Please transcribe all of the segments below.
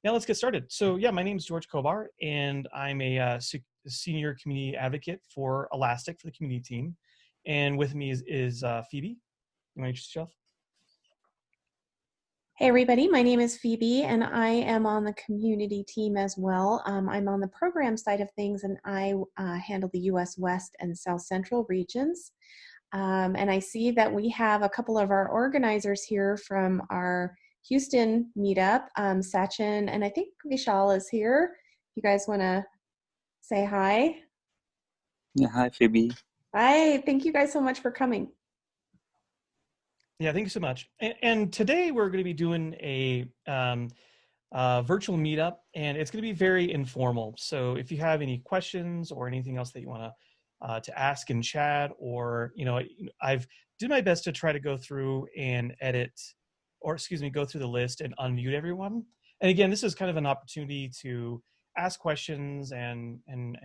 Now let's get started. So yeah, my name is George Kobar, and I'm a senior community advocate for Elastic for the community team. And with me is Phoebe. You want to introduce yourself? Hey everybody, my name is Phoebe and I am on the community team as well. I'm on the program side of things and I handle the US West and South Central regions. And I see that we have a couple of our organizers here from our Houston meetup, Sachin, and I think Vishal is here. You guys want to say hi? Yeah, hi Phoebe. Hi, thank you guys so much for coming. Yeah, thank you so much. And today we're going to be doing a virtual meetup, and it's going to be very informal. So if you have any questions or anything else that you want to ask in chat, or I've did my best to try to go through and edit, or excuse me, go through the list and unmute everyone. And again, this is kind of an opportunity to ask questions and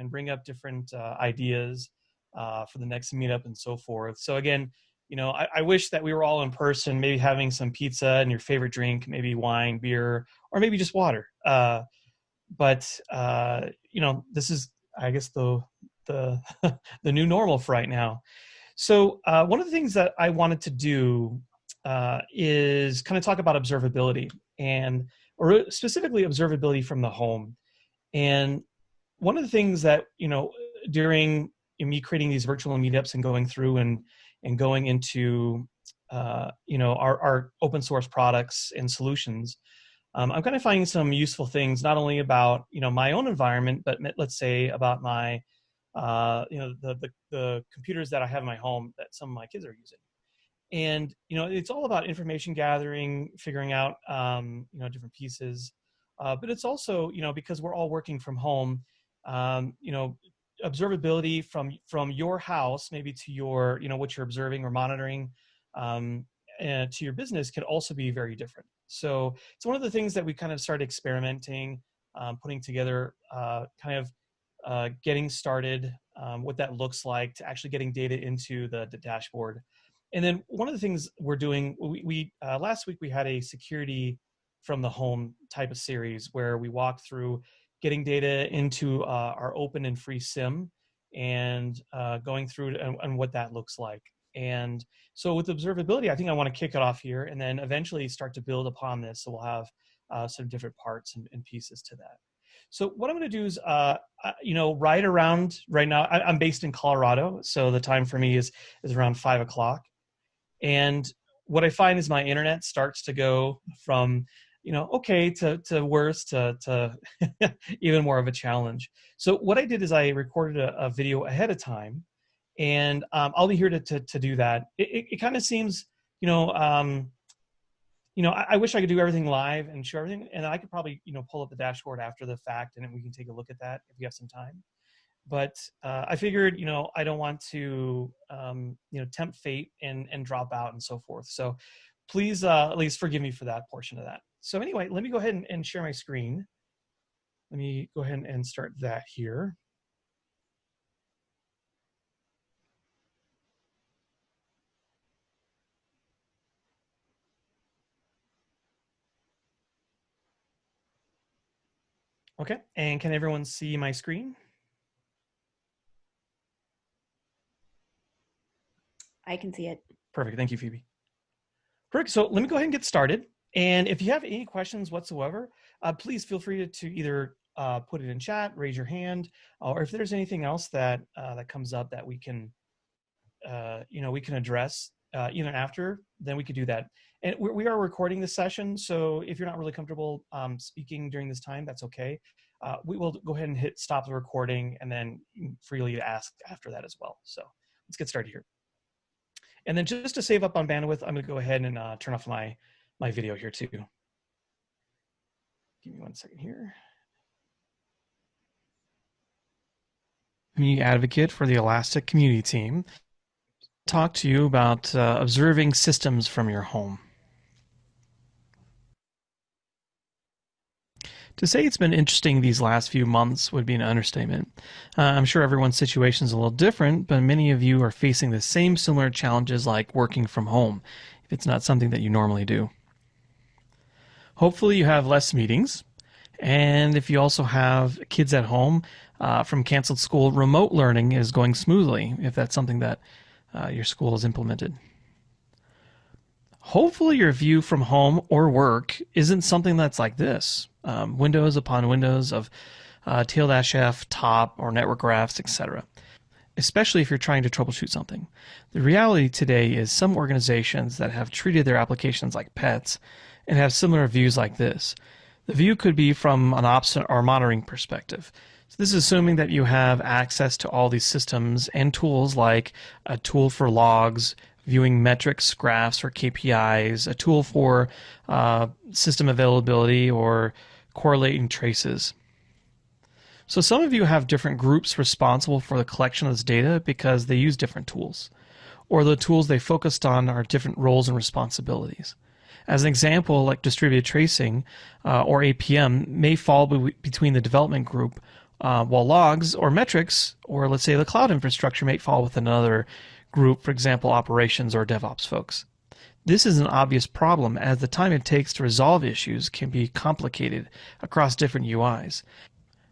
bring up different ideas for the next meetup and so forth. So again, I wish that we were all in person, maybe having some pizza and your favorite drink, maybe wine, beer, or maybe just water. But this is, I guess, the the new normal for right now. So one of the things that I wanted to do is kind of talk about observability, or specifically observability from the home. And one of the things that, during me creating these virtual meetups and going through and going into our open source products and solutions, I'm kind of finding some useful things, not only about my own environment, but let's say about my the computers that I have in my home that some of my kids are using. And it's all about information gathering, figuring out different pieces, but it's also because we're all working from home, observability from your house maybe to your what you're observing or monitoring, and to your business can also be very different. So it's one of the things that we kind of started experimenting, putting together, getting started, what that looks like to actually getting data into the dashboard. And then one of the things we're doing, we last week we had a security from the home type of series where we walked through getting data into our open and free SIM, and going through and what that looks like. And so with observability, I think I want to kick it off here and then eventually start to build upon this. So we'll have some different parts and pieces to that. So what I'm going to do is, right now, I'm based in Colorado. So the time for me is around 5 o'clock. And what I find is my internet starts to go from okay to worse to even more of a challenge. So what I did is I recorded a video ahead of time, and I'll be here to do that. It kind of seems, I wish I could do everything live and show everything, and I could probably pull up the dashboard after the fact, and we can take a look at that if we have some time. But I figured, I don't want to, tempt fate and drop out and so forth. So please at least forgive me for that portion of that. So anyway, let me go ahead and share my screen. Let me go ahead and start that here. Okay, and can everyone see my screen? I can see it. Perfect, thank you, Phoebe. Perfect, so let me go ahead and get started. And if you have any questions whatsoever, please feel free to either put it in chat, raise your hand, or if there's anything else that that comes up that we can, we can address even after, then we could do that. And we are recording this session, so if you're not really comfortable speaking during this time, that's okay. We will go ahead and hit stop the recording and then freely ask after that as well. So let's get started here. And then just to save up on bandwidth, I'm going to go ahead and turn off my video here too. Give me 1 second here. Community advocate for the Elastic community team. Talk to you about observing systems from your home. To say it's been interesting these last few months would be an understatement. I'm sure everyone's situation is a little different, but many of you are facing the same similar challenges like working from home, if it's not something that you normally do. Hopefully you have less meetings, And if you also have kids at home from canceled school, remote learning is going smoothly if that's something that your school has implemented. Hopefully your view from home or work isn't something that's like this. Windows upon windows of T-F, top, or network graphs, etc. Especially if you're trying to troubleshoot something. The reality today is some organizations that have treated their applications like pets and have similar views like this. The view could be from an ops or monitoring perspective. So this is assuming that you have access to all these systems and tools like a tool for logs, viewing metrics, graphs, or KPIs, a tool for system availability or correlating traces. So some of you have different groups responsible for the collection of this data because they use different tools, or the tools they focused on are different roles and responsibilities. As an example, like distributed tracing or APM may fall between the development group, while logs or metrics, or let's say the cloud infrastructure, may fall with another group, for example, operations or DevOps folks. This is an obvious problem as the time it takes to resolve issues can be complicated across different UIs.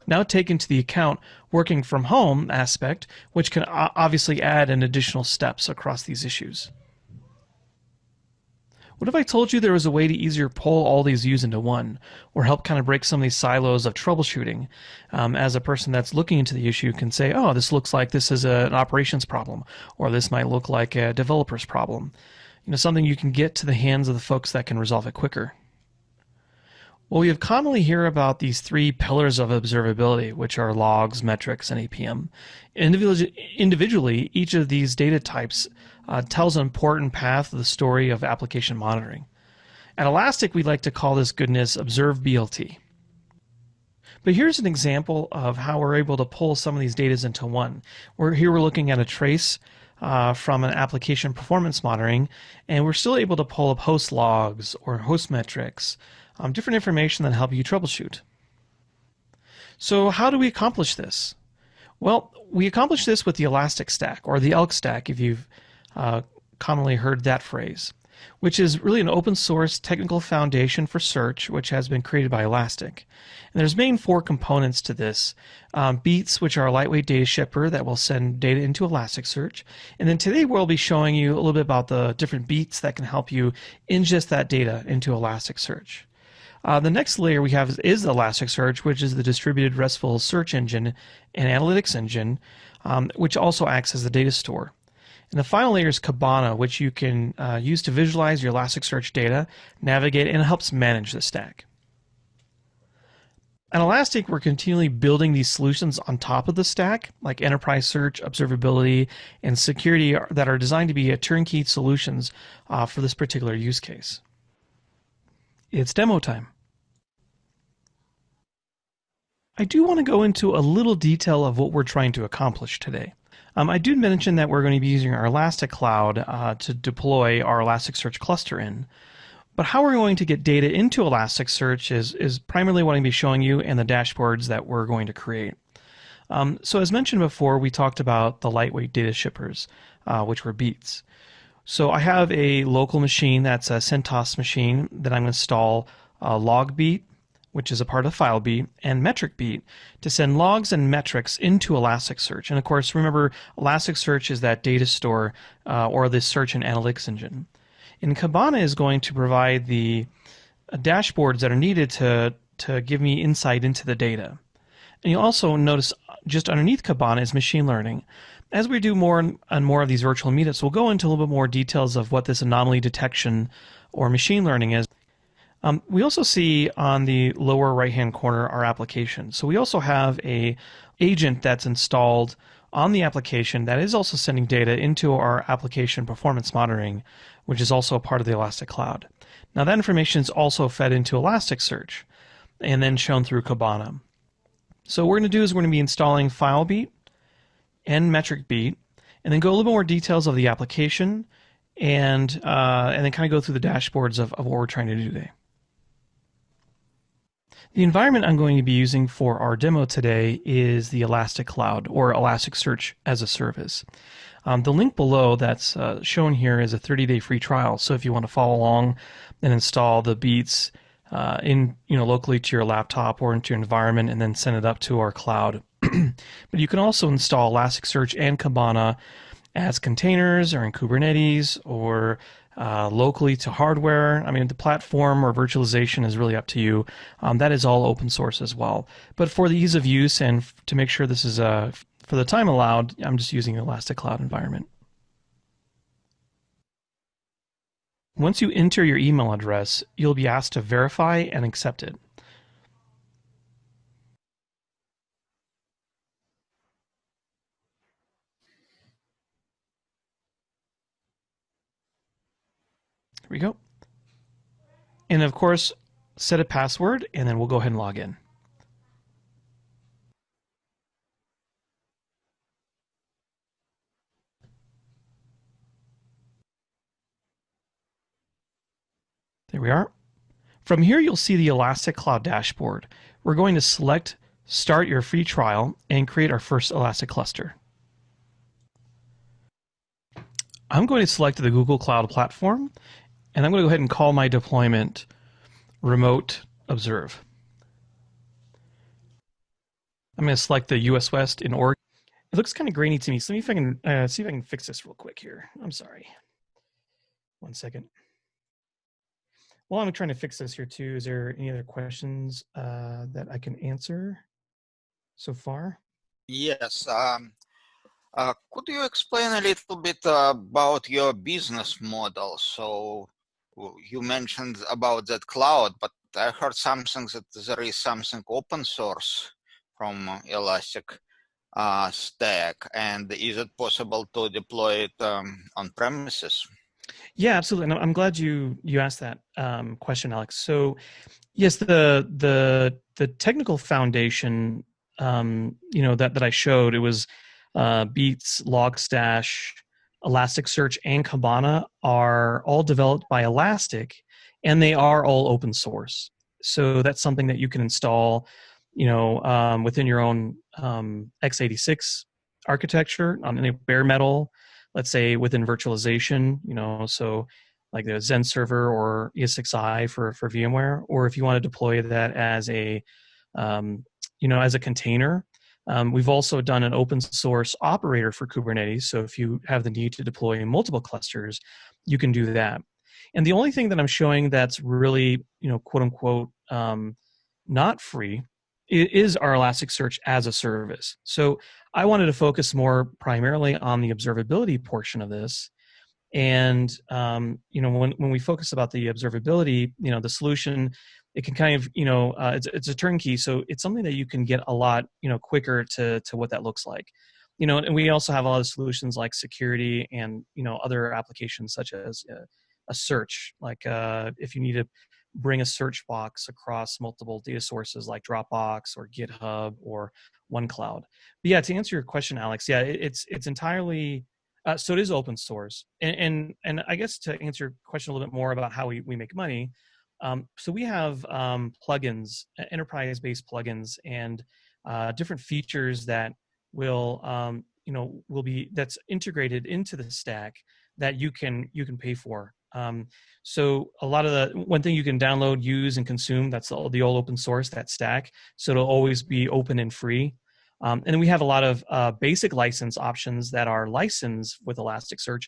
Now take into the account working from home aspect, which can obviously add an additional steps across these issues. What if I told you there was a way to easier pull all these views into one, or help kind of break some of these silos of troubleshooting? As a person that's looking into the issue can say, oh, this looks like this is an operations problem, or this might look like a developer's problem. Something you can get to the hands of the folks that can resolve it quicker. Well, we have commonly hear about these three pillars of observability, which are logs, metrics, and APM. Individually, each of these data types tells an important path of the story of application monitoring. At Elastic, we like to call this goodness Observability. But here's an example of how we're able to pull some of these data into one. Here we're looking at a trace from an application performance monitoring, and we're still able to pull up host logs or host metrics, different information that help you troubleshoot. So how do we accomplish this? Well, we accomplish this with the Elastic Stack, or the ELK Stack, if you've commonly heard that phrase, which is really an open source technical foundation for search, which has been created by Elastic. And there's main four components to this. Beats, which are a lightweight data shipper that will send data into Elasticsearch. And then today we'll be showing you a little bit about the different beats that can help you ingest that data into Elasticsearch. The next layer we have is Elasticsearch, which is the distributed RESTful search engine and analytics engine, which also acts as the data store. And the final layer is Kibana, which you can use to visualize your Elasticsearch data, navigate, and it helps manage the stack. At Elastic, we're continually building these solutions on top of the stack, like enterprise search, observability, and security that are designed to be a turnkey solutions for this particular use case. It's demo time. I do want to go into a little detail of what we're trying to accomplish today. I did mention that we're going to be using our Elastic Cloud to deploy our Elasticsearch cluster in. But how we're going to get data into Elasticsearch is primarily what I'm going to be showing you and the dashboards that we're going to create. So as mentioned before, we talked about the lightweight data shippers, which were beats. So I have a local machine that's a CentOS machine that I'm going to install log beat, which is a part of file beat, and metric beat to send logs and metrics into Elasticsearch. And of course, remember, Elasticsearch is that data store or the search and analytics engine. And Kibana is going to provide the dashboards that are needed to give me insight into the data. And you'll also notice just underneath Kibana is machine learning. As we do more and more of these virtual meetups, we'll go into a little bit more details of what this anomaly detection or machine learning is. We also see on the lower right-hand corner our application. So we also have an agent that's installed on the application that is also sending data into our application performance monitoring, which is also a part of the Elastic Cloud. Now that information is also fed into Elasticsearch and then shown through Kibana. So what we're going to do is we're going to be installing FileBeat and metric beat, and then go a little more details of the application, and then kind of go through the dashboards of what we're trying to do today. The environment I'm going to be using for our demo today is the Elastic Cloud, or Elasticsearch as a service. The link below that's shown here is a 30-day free trial, so if you want to follow along and install the beats locally to your laptop or into your environment, and then send it up to our cloud. But you can also install Elasticsearch and Kibana as containers or in Kubernetes or locally to hardware. I mean, the platform or virtualization is really up to you. That is all open source as well. But for the ease of use and to make sure this is for the time allowed, I'm just using an Elastic Cloud environment. Once you enter your email address, you'll be asked to verify and accept it. Here we go. And of course, set a password, and then we'll go ahead and log in. There we are. From here, you'll see the Elastic Cloud dashboard. We're going to select Start Your Free Trial and create our first Elastic cluster. I'm going to select the Google Cloud Platform, and I'm going to go ahead and call my deployment Remote Observe. I'm going to select the US West in Oregon. It looks kind of grainy to me, so let me see if I can fix this real quick here. I'm sorry. One second. While I'm trying to fix this here too, is there any other questions that I can answer so far? Yes. Could you explain a little bit about your business model? So you mentioned about that cloud, but I heard something that there is something open source from Elastic Stack, and is it possible to deploy it on premises? Yeah, absolutely. And I'm glad you asked that question, Alex. So yes, the technical foundation, that I showed, it was Beats, Logstash, Elasticsearch, and Kibana are all developed by Elastic, and they are all open source. So that's something that you can install, within your own x86 architecture on any bare metal, let's say within virtualization, so like the Zen server or ES6i for VMware, or if you want to deploy that as as a container. We've also done an open source operator for Kubernetes. So if you have the need to deploy multiple clusters, you can do that. And the only thing that I'm showing that's really, quote unquote, not free is our Elasticsearch as a service. So I wanted to focus more primarily on the observability portion of this. And when we focus about the observability, the solution, it can kind of, it's a turnkey, so it's something that you can get a lot, quicker to what that looks like. And we also have a lot of solutions like security and other applications such as a search, like if you need to bring a search box across multiple data sources like Dropbox or GitHub or OneCloud. But yeah, to answer your question, Alex, yeah, it's entirely. So it is open source, and I guess to answer your question a little bit more about how we make money. So we have plugins, enterprise-based plugins, and different features that will be that's integrated into the stack that you can pay for. So a lot of the one thing you can download, use, and consume, that's the old open source, that stack. So it'll always be open and free. And then we have a lot of basic license options that are licensed with Elasticsearch,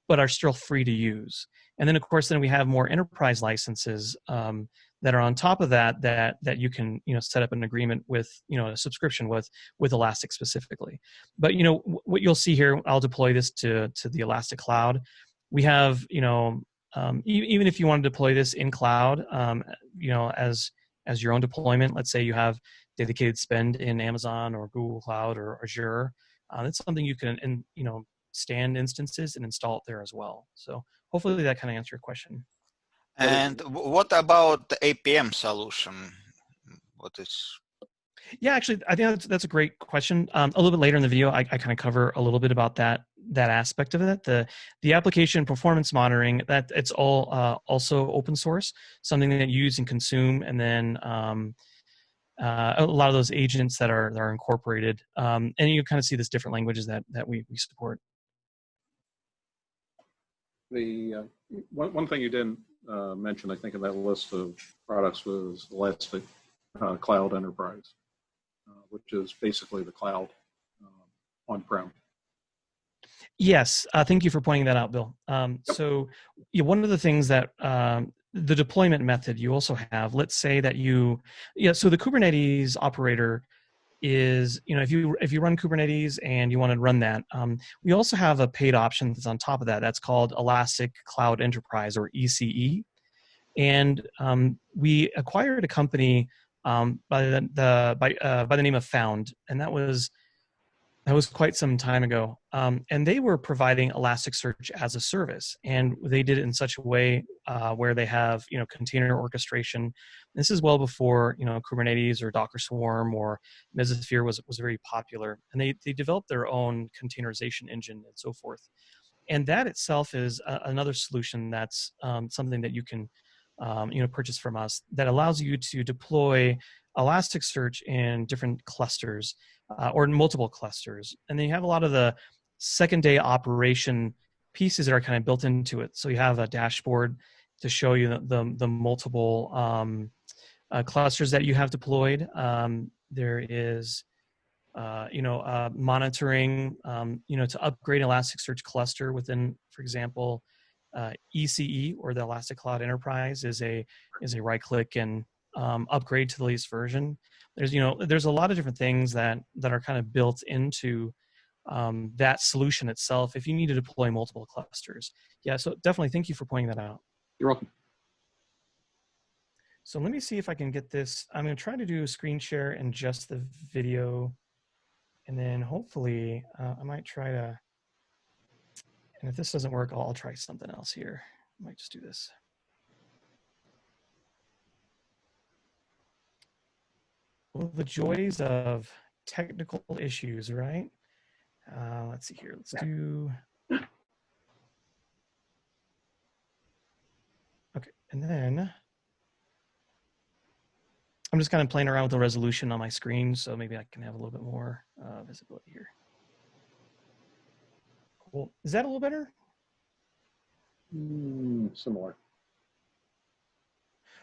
but are still free to use. And then, of course, then we have more enterprise licenses that are on top of that you can set up an agreement with, a subscription with Elastic specifically. But what you'll see here, I'll deploy this to the Elastic Cloud. We have even if you want to deploy this in cloud, as your own deployment. Let's say you have dedicated spend in Amazon or Google Cloud or Azure. It's something you can, stand instances and install it there as well. So hopefully that kind of answers your question. And what about the APM solution? What is? Yeah, actually, I think that's a great question. A little bit later in the video, I kind of cover a little bit about that aspect of it. The application performance monitoring, that it's all also open source, something that you use and consume, and then a lot of those agents that are incorporated, and you kind of see this different languages that we support. The one thing you didn't mentioned, I think, in that list of products was Elastic Cloud Enterprise, which is basically the cloud on-prem. Yes, thank you for pointing that out, Bill. So one of the things that the deployment method you also have, let's say that so the Kubernetes operator is, if you run Kubernetes and you want to run that, we also have a paid option that's on top of that. That's called Elastic Cloud Enterprise, or ECE. And we acquired a company by the name of Found, and that was quite some time ago. And they were providing Elasticsearch as a service, and they did it in such a way where they have container orchestration. This is well before Kubernetes or Docker Swarm or Mesosphere was very popular, and they developed their own containerization engine and so forth. And that itself is another solution that's something that you can purchase from us, that allows you to deploy Elasticsearch in different clusters or in multiple clusters. And then you have a lot of the second day operation pieces that are kind of built into it. So you have a dashboard to show you the multiple clusters that you have deployed. There is monitoring, to upgrade Elasticsearch cluster within, for example, ECE, or the Elastic Cloud Enterprise, is a right-click and upgrade to the latest version. There's a lot of different things that are kind of built into that solution itself if you need to deploy multiple clusters. Yeah, so definitely thank you for pointing that out. You're welcome. So let me see if I can get this. I'm going to try to do a screen share and just the video, and then hopefully I might try to, and if this doesn't work, I'll try something else here. I might just do this. Well, the joys of technical issues, right? Let's see here. Let's do. Okay, and then I'm just kind of playing around with the resolution on my screen, so maybe I can have a little bit more visibility here. Cool. Is that a little better? Similar.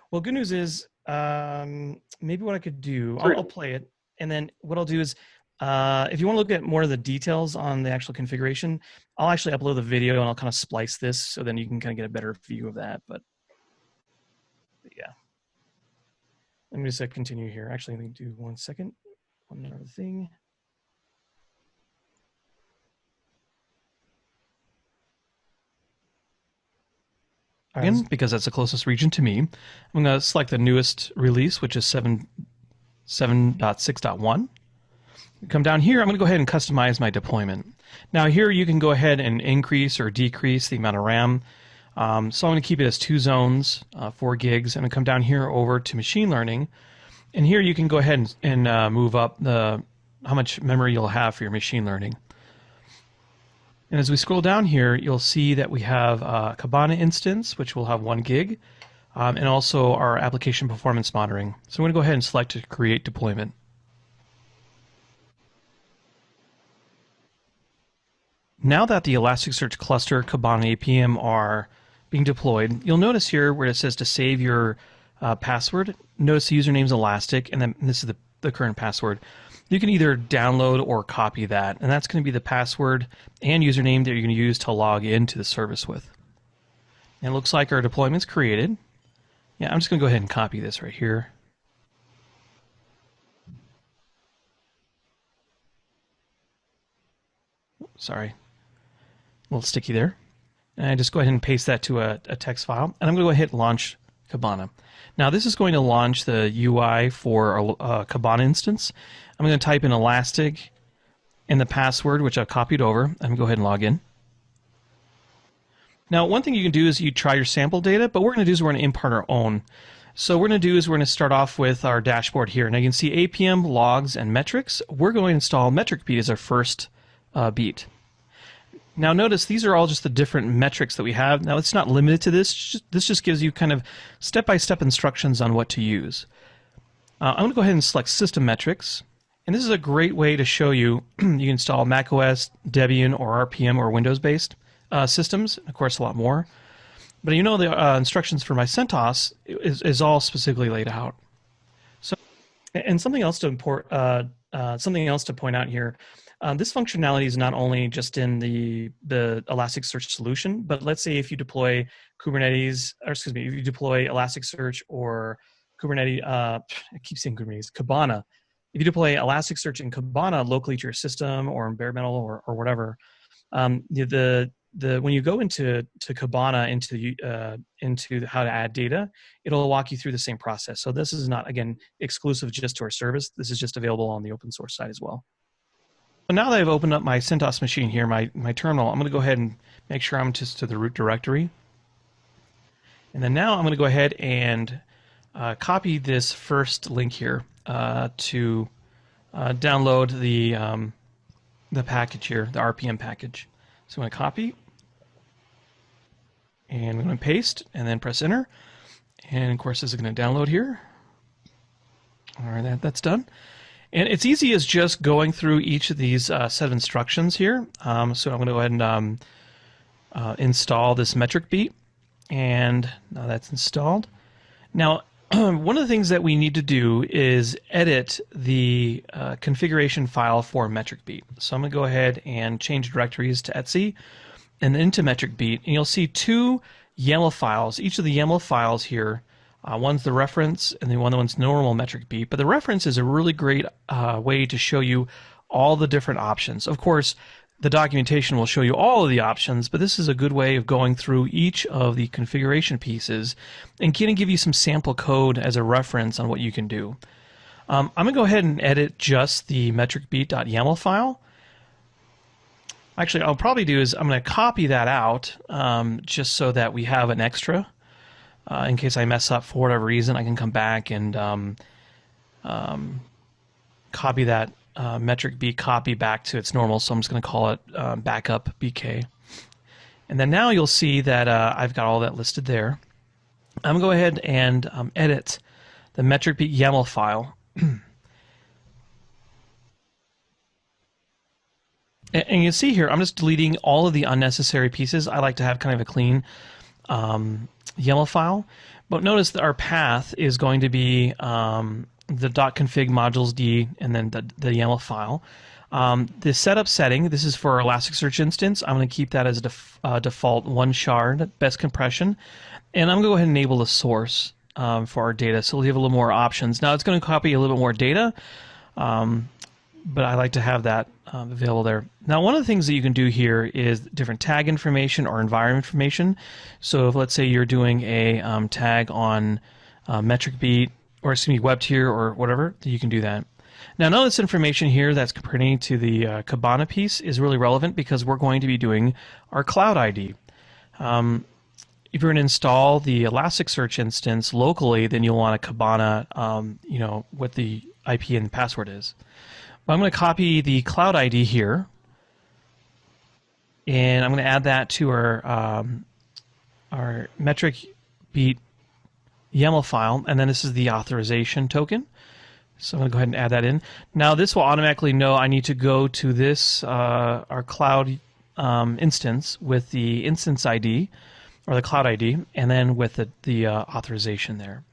Well, good news is maybe what I could do, I'll play it, and then what I'll do is, if you want to look at more of the details on the actual configuration, I'll actually upload the video and I'll kind of splice this so then you can kind of get a better view of that. But yeah, let me just continue here. Actually, let me do one other thing. Again, because that's the closest region to me, I'm going to select the newest release, which is 7.6.1. Come down here, I'm going to go ahead and customize my deployment. Now here you can go ahead and increase or decrease the amount of RAM. So I'm going to keep it as 2 zones, 4 gigs. I'm going to come down here over to machine learning. And here you can go ahead and move up how much memory you'll have for your machine learning. And as we scroll down here, you'll see that we have a Kibana instance, which will have 1 gig, and also our application performance monitoring. So I'm going to go ahead and select to create deployment. Now that the Elasticsearch cluster, Kibana APM are being deployed, you'll notice here where it says to save your password, notice the username's Elastic, and then this is the current password. You can either download or copy that, and that's going to be the password and username that you're going to use to log into the service with. And it looks like our deployment's created. Yeah, I'm just going to go ahead and copy this right here. Sorry, a little sticky there. And I just go ahead and paste that to a text file, and I'm going to go ahead and launch Kibana. Now this is going to launch the UI for a Kibana instance. I'm going to type in Elastic and the password, which I've copied over. I'm going to go ahead and log in. Now, one thing you can do is you try your sample data, but what we're going to do is we're going to impart our own. So what we're going to do is we're going to start off with our dashboard here. Now you can see APM, logs, and metrics. We're going to install metric beat as our first beat. Now notice these are all just the different metrics that we have. Now it's not limited to this. This just gives you kind of step-by-step instructions on what to use. I'm going to go ahead and select System Metrics. And this is a great way to show you, you can install macOS, Debian, or RPM, or Windows-based systems, of course a lot more. But you know the instructions for my CentOS is all specifically laid out. So, and something else to point out here. This functionality is not only just in the Elasticsearch solution, but let's say if you deploy Kubernetes, or excuse me, if you deploy Elasticsearch or Kubernetes, I keep saying Kubernetes, Kibana. If you deploy Elasticsearch and Kibana locally to your system or in bare metal or whatever, when you go into Kibana into how to add data, it'll walk you through the same process. So this is not, again, exclusive just to our service. This is just available on the open source side as well. So now that I've opened up my CentOS machine here, my terminal, I'm going to go ahead and make sure I'm just to the root directory. And then now I'm going to go ahead and copy this first link here to download the package here, the RPM package. So I'm going to copy, and I'm going to paste, and then press enter. And of course, this is going to download here. All right, that's done. And it's easy as just going through each of these set of instructions here. So I'm going to go ahead and install this metric beat. And now that's installed. Now, one of the things that we need to do is edit the configuration file for metric beat. So I'm going to go ahead and change directories to Etsy and then to metric beat. And you'll see two YAML files. Each of the YAML files here, one's the reference and the one's normal metric beat. But the reference is a really great way to show you all the different options. Of course, the documentation will show you all of the options, but this is a good way of going through each of the configuration pieces and kind of give you some sample code as a reference on what you can do. I'm going to go ahead and edit just the metricbeat.yaml file. Actually, I'll probably do is I'm going to copy that out just so that we have an extra. In case I mess up for whatever reason, I can come back and copy that metric beat copy back to its normal. So I'm just going to call it backup BK. And then now you'll see that I've got all that listed there. I'm going to go ahead and edit the metric beat YAML file. And you see here, I'm just deleting all of the unnecessary pieces. I like to have kind of a clean YAML file. But notice that our path is going to be the .config modules D and then the YAML file. The setup setting, this is for our Elasticsearch instance. I'm going to keep that as a default one shard, best compression. And I'm going to go ahead and enable the source for our data. So we'll have a little more options. Now it's going to copy a little bit more data, but I like to have that available there. Now one of the things that you can do here is different tag information or environment information. So if let's say you're doing a tag on metric beat, or excuse me, web tier or whatever, you can do that. Now, none of this information here that's pertaining to the Kibana piece is really relevant because we're going to be doing our cloud ID. If you're going to install the Elasticsearch instance locally, then you'll want a Kibana, you know, what the IP and the password is. But I'm going to copy the cloud ID here, and I'm going to add that to our metric beat YAML file, and then this is the authorization token. So I'm going to go ahead and add that in. Now this will automatically know I need to go to this, our cloud instance with the instance ID, or the cloud ID, and then with the authorization there.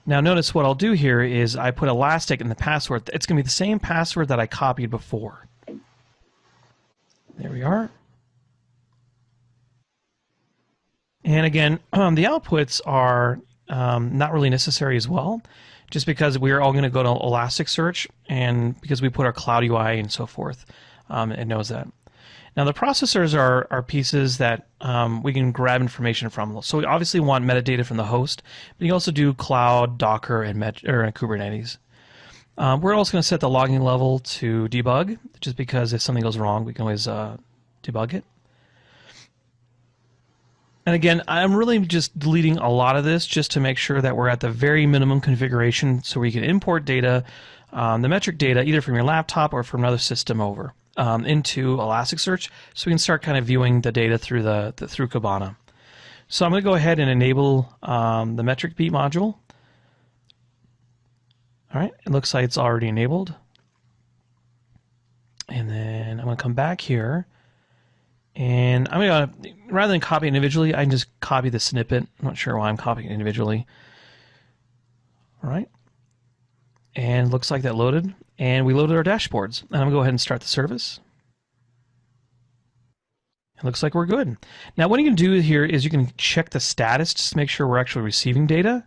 Now notice what I'll do here is I put Elastic in the password. It's going to be the same password that I copied before. There we are. And again, the outputs are not really necessary as well, just because we're all going to go to Elasticsearch, and because we put our Cloud UI and so forth, it knows that. Now the processors are pieces that we can grab information from. So we obviously want metadata from the host, but you can also do Cloud, Docker, and Kubernetes. We're also going to set the logging level to debug, just because if something goes wrong, we can always debug it. And again, I'm really just deleting a lot of this just to make sure that we're at the very minimum configuration so we can import data, the metric data, either from your laptop or from another system over into Elasticsearch, so we can start kind of viewing the data through through Kibana. So I'm going to go ahead and enable the metric beat module. All right, it looks like it's already enabled. And then I'm going to come back here, And I'm going to, rather than copy individually, I can just copy the snippet. I'm not sure why I'm copying it individually. All right. And looks like that loaded. And we loaded our dashboards. And I'm going to go ahead and start the service. It looks like we're good. Now, what you can do here is you can check the status just to make sure we're actually receiving data.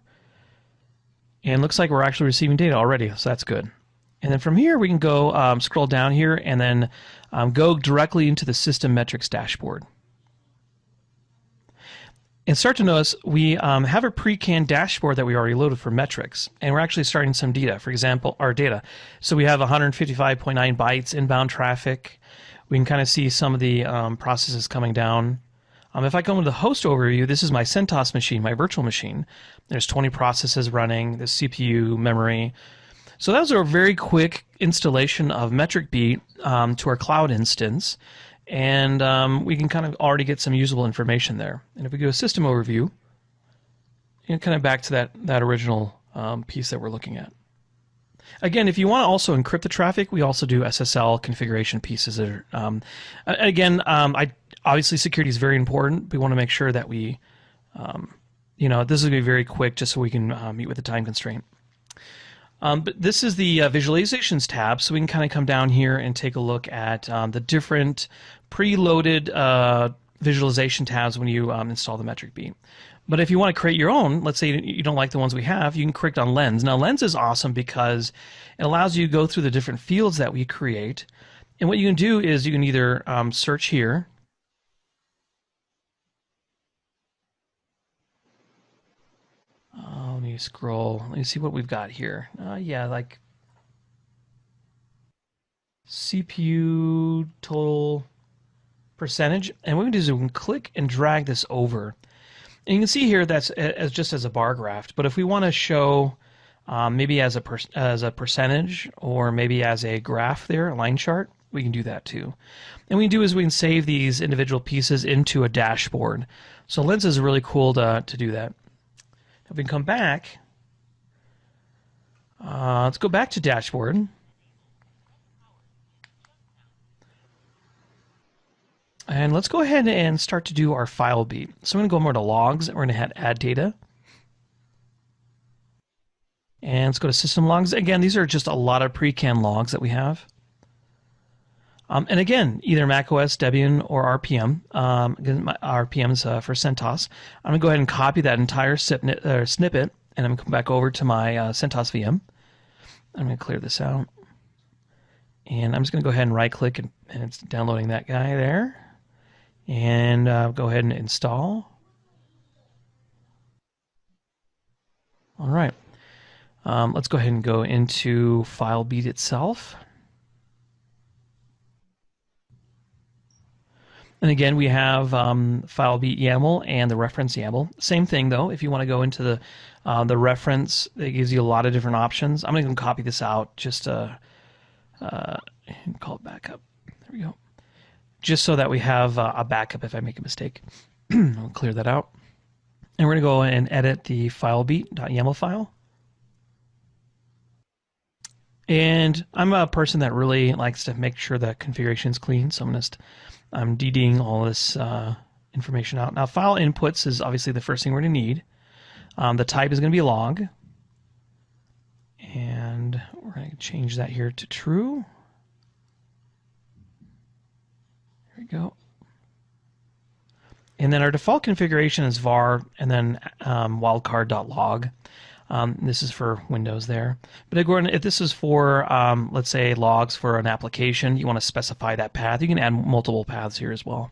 And it looks like we're actually receiving data already, so that's good. And then from here, we can go scroll down here and then go directly into the system metrics dashboard. And start to notice we have a pre-canned dashboard that we already loaded for metrics, and we're actually starting some data. For example, our data. So we have 155.9 bytes inbound traffic. We can kind of see some of the processes coming down. If I go into the host overview, this is my CentOS machine, my virtual machine. There's 20 processes running, the CPU, memory. So that was a very quick installation of Metric Beat to our cloud instance. And we can kind of already get some usable information there. And if we go to system overview, and kind of back to that original piece that we're looking at. Again, if you want to also encrypt the traffic, we also do SSL configuration pieces. That are, obviously security is very important. We want to make sure that we, this is going to be very quick just so we can meet with the time constraint. But this is the visualizations tab, so we can kind of come down here and take a look at the different preloaded visualization tabs when you install the Metric Beat. But if you want to create your own, let's say you don't like the ones we have, you can click on Lens. Now, Lens is awesome because it allows you to go through the different fields that we create. And what you can do is you can either search here. Let me scroll. Let me see what we've got here. Yeah, like CPU total percentage. And what we can do is we can click and drag this over. And you can see here that's just as a bar graph. But if we want to show maybe as a percentage or maybe as a graph there, a line chart, we can do that too. And what we can do is we can save these individual pieces into a dashboard. So Lens is really cool to do that. If we can come back, let's go back to dashboard. And let's go ahead and start to do our file beat. So I'm going to go more to logs, and we're going to hit add data. And let's go to system logs. Again, these are just a lot of pre-canned logs that we have. And again, either macOS, Debian, or RPM. My RPM is for CentOS. I'm going to go ahead and copy that entire snippet, and I'm going to come back over to my CentOS VM. I'm going to clear this out. And I'm just going to go ahead and right-click, and it's downloading that guy there. And go ahead and install. All right. Let's go ahead and go into FileBeat itself. And again, we have FileBeat YAML and the reference YAML. Same thing though. If you want to go into the reference, it gives you a lot of different options. I'm going to copy this out just to call it back up. There we go. Just so that we have a backup if I make a mistake. I'll clear that out. And we're going to go and edit the filebeat.yaml file. And I'm a person that really likes to make sure that configuration is clean, so I'm DDing all this information out. Now, file inputs is obviously the first thing we're going to need. The type is going to be log. And we're going to change that here to true. There we go. And then our default configuration is var and then wildcard.log. This is for Windows there. But if this is for, let's say, logs for an application, you want to specify that path. You can add multiple paths here as well.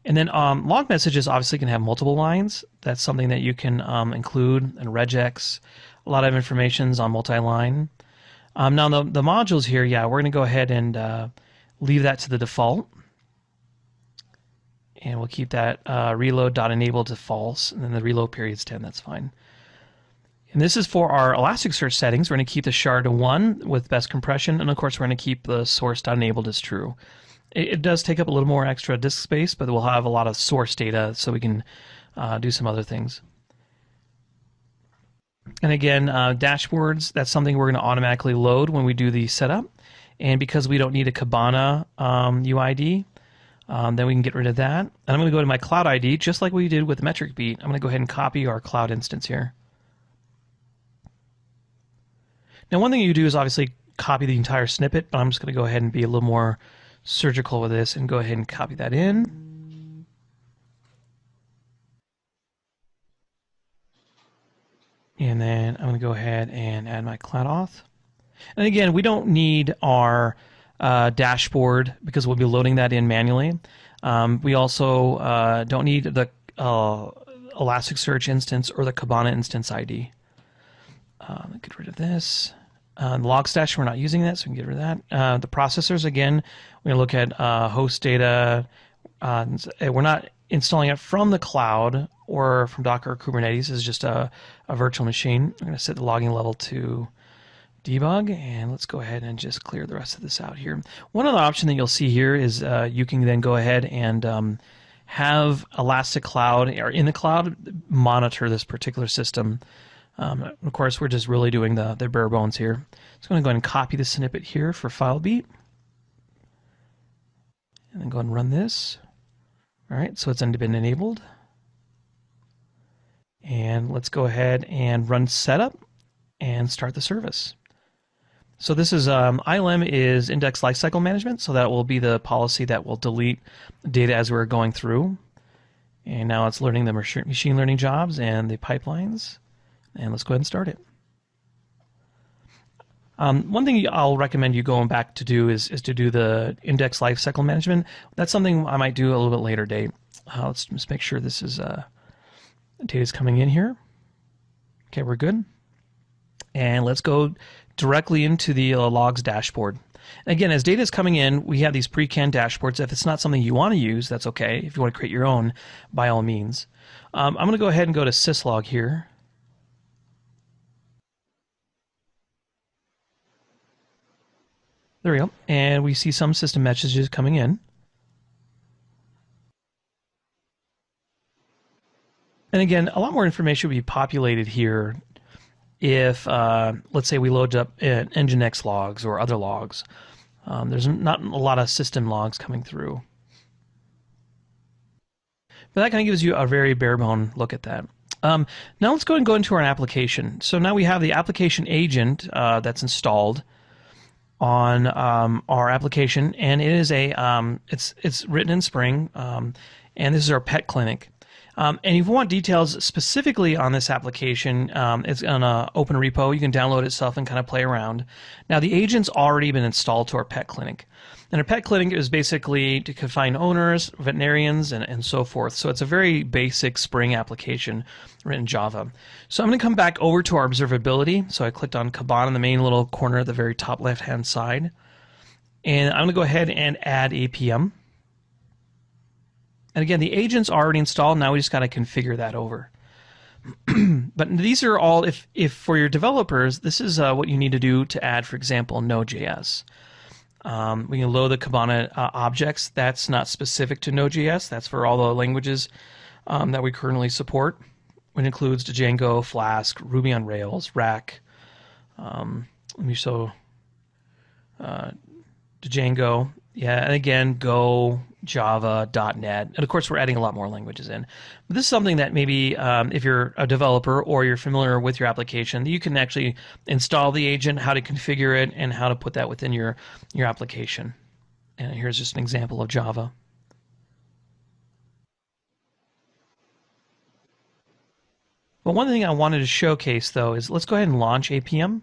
And then log messages obviously can have multiple lines. That's something that you can include in regex. A lot of information's on multi-line. Now the modules here, yeah, we're going to go ahead and leave that to the default. And we'll keep that reload.enable to false, and then the reload period's 10, that's fine. And this is for our Elasticsearch settings. We're going to keep the shard to 1 with best compression, and of course we're going to keep the source.enabled as true. It does take up a little more extra disk space, but we'll have a lot of source data so we can do some other things. And again, dashboards, that's something we're going to automatically load when we do the setup. And because we don't need a Kibana UID, Then we can get rid of that. And I'm going to go to my cloud ID, just like we did with metric beat. I'm going to go ahead and copy our cloud instance here. Now, one thing you do is obviously copy the entire snippet, but I'm just going to go ahead and be a little more surgical with this and go ahead and copy that in. And then I'm going to go ahead and add my cloud auth. And again, we don't need our dashboard because we'll be loading that in manually. We also don't need the Elasticsearch instance or the Kibana instance ID. Get rid of this. Logstash, we're not using that, so we can get rid of that. The processors, again, we're going to look at host data. We're not installing it from the cloud or from Docker or Kubernetes. It's just a virtual machine. I'm going to set the logging level to debug, and let's go ahead and just clear the rest of this out here. One other option that you'll see here is you can then go ahead and have Elastic Cloud or in the cloud monitor this particular system. Of course, we're just really doing the bare bones here. So I'm going to go ahead and copy the snippet here for FileBeat. And then go ahead and run this. All right, so it's been enabled. And let's go ahead and run setup and start the service. So this is ILM is index lifecycle management, so that will be the policy that will delete data as we're going through. And now it's learning the machine learning jobs and the pipelines. And let's go ahead and start it. One thing I'll recommend you going back to do is to do the index lifecycle management. That's something I might do a little bit later date. Let's just make sure this is data is coming in here. Okay, we're good. And let's go directly into the logs dashboard. Again, as data is coming in, we have these pre-canned dashboards. If it's not something you want to use, that's okay. If you want to create your own, by all means. I'm going to go ahead and go to syslog here. There we go. And we see some system messages coming in. And again, a lot more information would be populated here if, let's say, we load up Nginx logs or other logs. There's not a lot of system logs coming through. But that kind of gives you a very bare bone look at that. Now let's go into our application. So now we have the application agent that's installed on our application, and it is it's written in Spring, and this is our pet clinic. And if you want details specifically on this application, it's on an open repo. You can download it yourself and kind of play around. Now, the agent's already been installed to our pet clinic. And our pet clinic is basically to find owners, veterinarians, and so forth. So it's a very basic Spring application written in Java. So I'm going to come back over to our observability. So I clicked on Kibana in the main little corner at the very top left-hand side. And I'm going to go ahead and add APM. And again, the agent's already installed. Now we just got to configure that over. But these are all, if for your developers, this is what you need to do to add, for example, Node.js. We can load the Kibana objects. That's not specific to Node.js. That's for all the languages that we currently support, which includes Django, Flask, Ruby on Rails, Rack. Let me show Django. Yeah, and again, Go, Java, .NET, and of course we're adding a lot more languages in. But this is something that maybe if you're a developer or you're familiar with your application, you can actually install the agent, how to configure it, and how to put that within your application. And here's just an example of Java. But one thing I wanted to showcase, though, is let's go ahead and launch APM.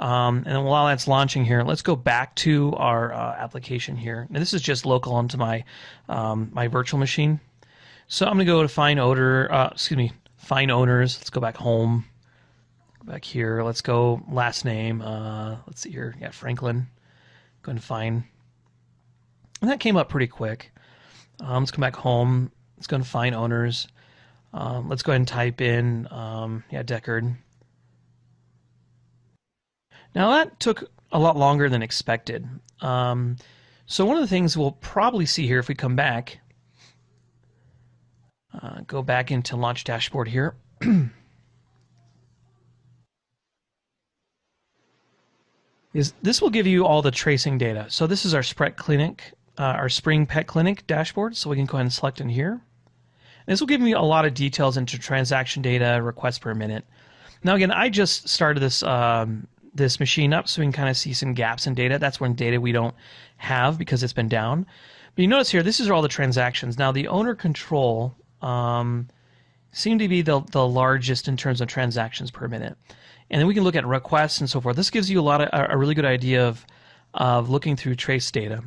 And then while that's launching here, let's go back to our application here. Now, this is just local onto my my virtual machine. So I'm going to go to find find owners. Let's go back home. Go back here. Let's go last name. Let's see here. Yeah, Franklin. Go and find. And that came up pretty quick. Let's come back home. Let's go and find owners. Let's go ahead and type in Deckard. Now that took a lot longer than expected. So one of the things we'll probably see here if we come back, go back into Launch Dashboard here. Is this will give you all the tracing data. So this is our Spread Clinic our Spring Pet Clinic dashboard, so we can go ahead and select in here. This will give me a lot of details into transaction data, requests per minute. Now again, I just started this this machine up so we can kind of see some gaps in data. That's when data we don't have because it's been down. But you notice here, this is all the transactions. Now the owner control seem to be the largest in terms of transactions per minute. And then we can look at requests and so forth. This gives you a really good idea of looking through trace data.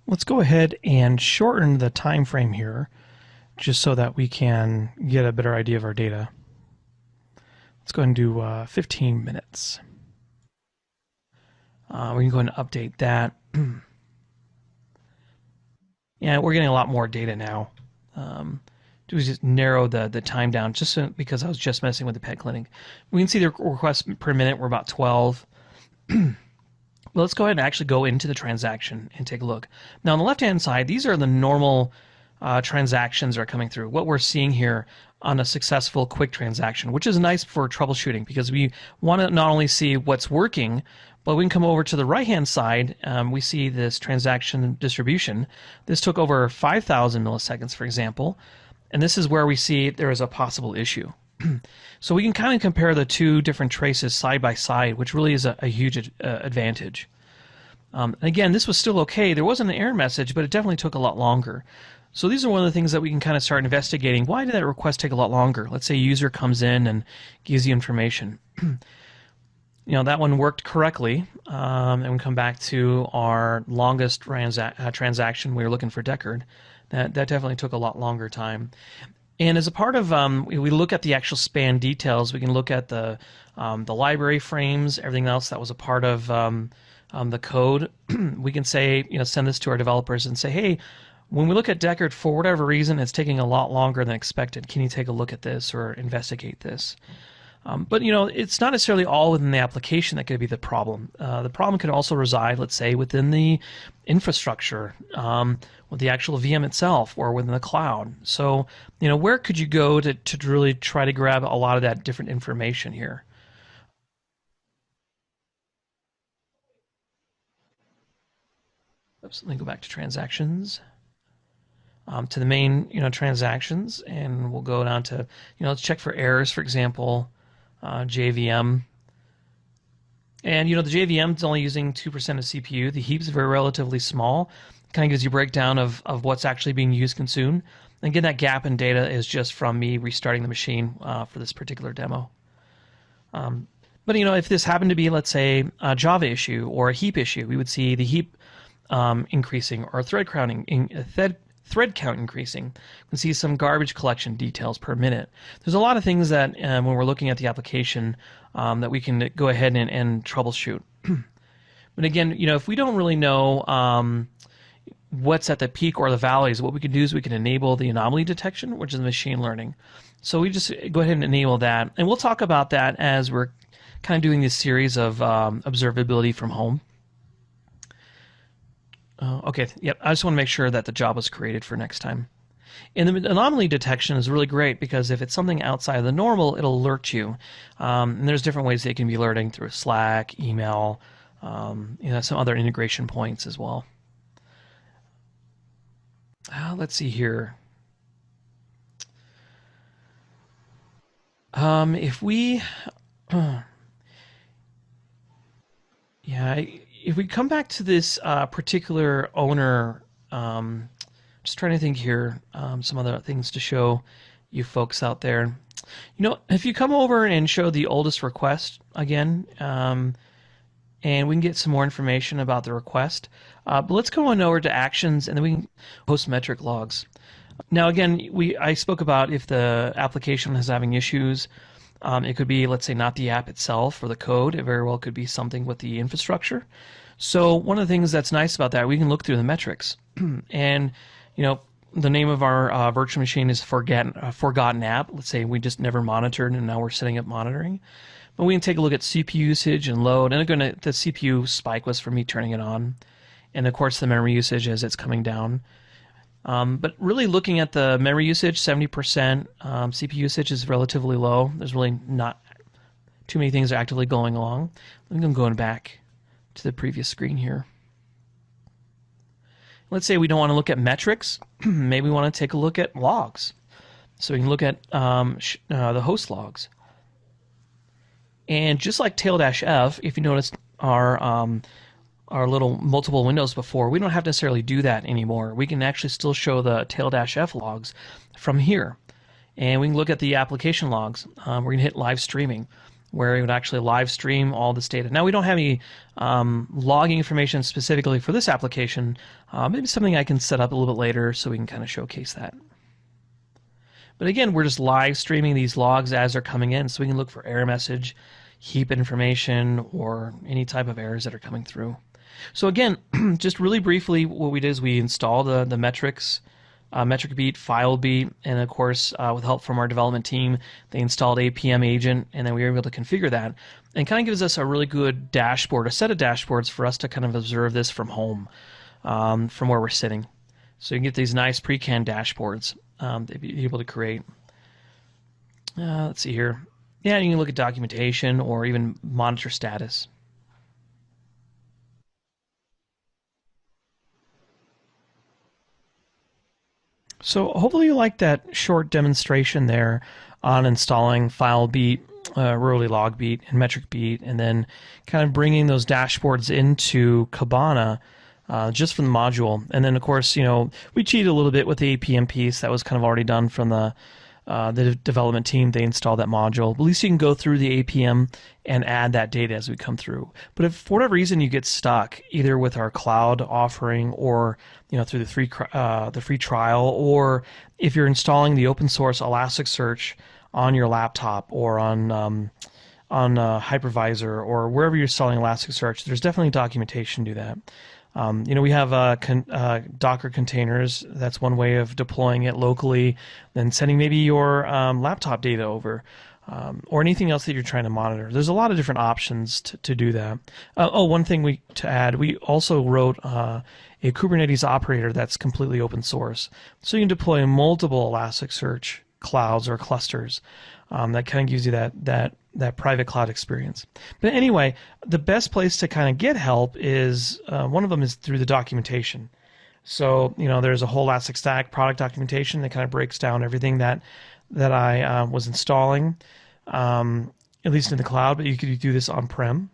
Let's go ahead and shorten the time frame here just so that we can get a better idea of our data. Let's go ahead and do 15 minutes. We can go ahead and update that. Yeah, we're getting a lot more data now. Do we just narrow the time down just because I was just messing with the pet clinic. We can see the requests per minute were about 12. Well, let's go ahead and actually go into the transaction and take a look. Now on the left-hand side, these are the normal transactions that are coming through. What we're seeing here on a successful quick transaction, which is nice for troubleshooting because we want to not only see what's working, but we can come over to the right-hand side. We see this transaction distribution. This took over 5,000 milliseconds, for example, and this is where we see there is a possible issue. So we can kind of compare the two different traces side by side, which really is a huge advantage. And again, this was still okay. There wasn't an error message, but it definitely took a lot longer. So these are one of the things that we can kind of start investigating. Why did that request take a lot longer? Let's say a user comes in and gives you information. That one worked correctly, and we come back to our longest transaction. We were looking for Deckard. That definitely took a lot longer time. And as a part of, we look at the actual span details. We can look at the library frames, everything else that was a part of the code. We can say, send this to our developers and say, hey, when we look at Deckard, for whatever reason, it's taking a lot longer than expected. Can you take a look at this or investigate this? But it's not necessarily all within the application that could be the problem. The problem could also reside, let's say, within the infrastructure, with the actual VM itself, or within the cloud. So, where could you go to really try to grab a lot of that different information here? Oops, let me go back to transactions. To the main, transactions, and we'll go down to, let's check for errors, for example. JVM. And the JVM is only using 2% of CPU. The heap's very relatively small. Kind of gives you a breakdown of what's actually being used, consumed. And again, that gap in data is just from me restarting the machine for this particular demo. But if this happened to be, let's say, a Java issue or a heap issue, we would see the heap increasing or thread count increasing. You can see some garbage collection details per minute. There's a lot of things that when we're looking at the application that we can go ahead and troubleshoot. But again, if we don't really know what's at the peak or the valleys, what we can do is we can enable the anomaly detection, which is machine learning. So we just go ahead and enable that. And we'll talk about that as we're kind of doing this series of observability from home. Okay, yep, I just want to make sure that the job was created for next time. And the anomaly detection is really great because if it's something outside of the normal, it'll alert you. And there's different ways they can be alerting through Slack, email, some other integration points as well. Let's see here. If we, if we come back to this particular owner, just trying to think here, some other things to show you folks out there. If you come over and show the oldest request again, and we can get some more information about the request. But let's go on over to actions, and then we can post metric logs. Now again, I spoke about if the application is having issues. It could be, let's say, not the app itself or the code. It very well could be something with the infrastructure. So one of the things that's nice about that, we can look through the metrics. And, the name of our virtual machine is Forgotten App. Let's say we just never monitored, and now we're setting up monitoring. But we can take a look at CPU usage and load. And the CPU spike was for me turning it on. And, of course, the memory usage as it's coming down. But really looking at the memory usage, 70%, CPU usage is relatively low. There's really not too many things actively going along. I'm going back to the previous screen here. let's say we don't want to look at metrics. Maybe we want to take a look at logs. So we can look at the host logs. And just like tail-f, if you notice our little multiple windows before, we don't have to necessarily do that anymore. We can actually still show the tail-f logs from here. And we can look at the application logs. We're going to hit live streaming, where it would actually live stream all this data. Now, we don't have any logging information specifically for this application. Maybe something I can set up a little bit later so we can kind of showcase that. But again, we're just live streaming these logs as they're coming in, so we can look for error message, heap information, or any type of errors that are coming through. So again, just really briefly, what we did is we installed the metrics, metric beat, file beat, and of course, with help from our development team, they installed APM agent, and then we were able to configure that. And kind of gives us a really good dashboard, a set of dashboards for us to kind of observe this from home, from where we're sitting. So you can get these nice pre-canned dashboards that you're able to create. Let's see here. Yeah, you can look at documentation or even monitor status. So hopefully you like that short demonstration there on installing file beat, rurally log beat, and metric beat, and then kind of bringing those dashboards into Kibana just from the module. And then of course, we cheated a little bit with the APM piece that was kind of already done from the development team. They installed that module. At least you can go through the APM and add that data as we come through. But if for whatever reason you get stuck, either with our cloud offering or through the free trial, or if you're installing the open source Elasticsearch on your laptop or on hypervisor or wherever you're installing Elasticsearch, there's definitely documentation to that. We have Docker containers. That's one way of deploying it locally, then sending maybe your laptop data over, or anything else that you're trying to monitor. There's a lot of different options to do that. One thing to add, we also wrote a Kubernetes operator that's completely open source. So you can deploy multiple Elasticsearch clouds or clusters. That kind of gives you that private cloud experience. But anyway, the best place to kind of get help is, one of them is through the documentation. So, there's a whole Elastic Stack product documentation that kind of breaks down everything that I was installing, at least in the cloud, but you could do this on-prem.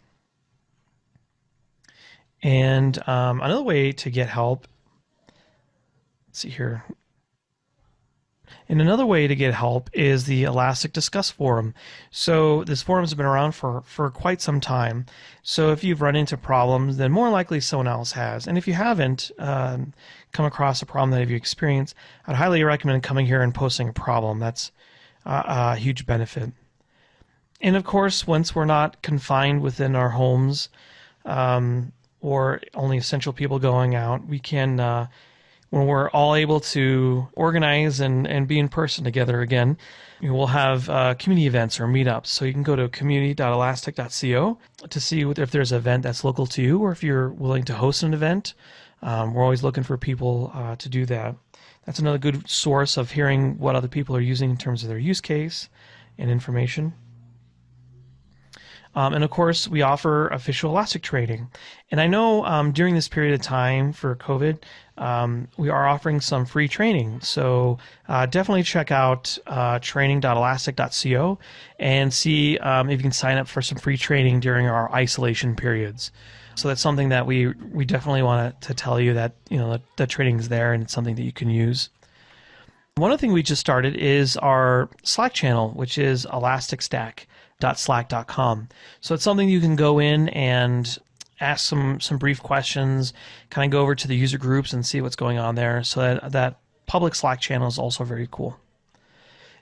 And another way to get help, let's see here. And another way to get help is the Elastic Discuss forum. So this forum has been around for quite some time. So if you've run into problems, then more likely someone else has. And if you haven't come across a problem that you've experienced, I'd highly recommend coming here and posting a problem. That's a huge benefit. And of course, once we're not confined within our homes or only essential people going out, we can when we're all able to organize and be in person together again, we'll have community events or meetups. So you can go to community.elastic.co to see if there's an event that's local to you, or if you're willing to host an event. We're always looking for people to do that. That's another good source of hearing what other people are using in terms of their use case and information. And of course, we offer official Elastic training. And I know during this period of time for COVID, we are offering some free training. So definitely check out training.elastic.co and see if you can sign up for some free training during our isolation periods. So that's something that we definitely want to tell you that the training is there and it's something that you can use. One other thing we just started is our Slack channel, which is elasticstack.slack.com. So it's something you can go in and ask some brief questions, kind of go over to the user groups and see what's going on there. So that public Slack channel is also very cool.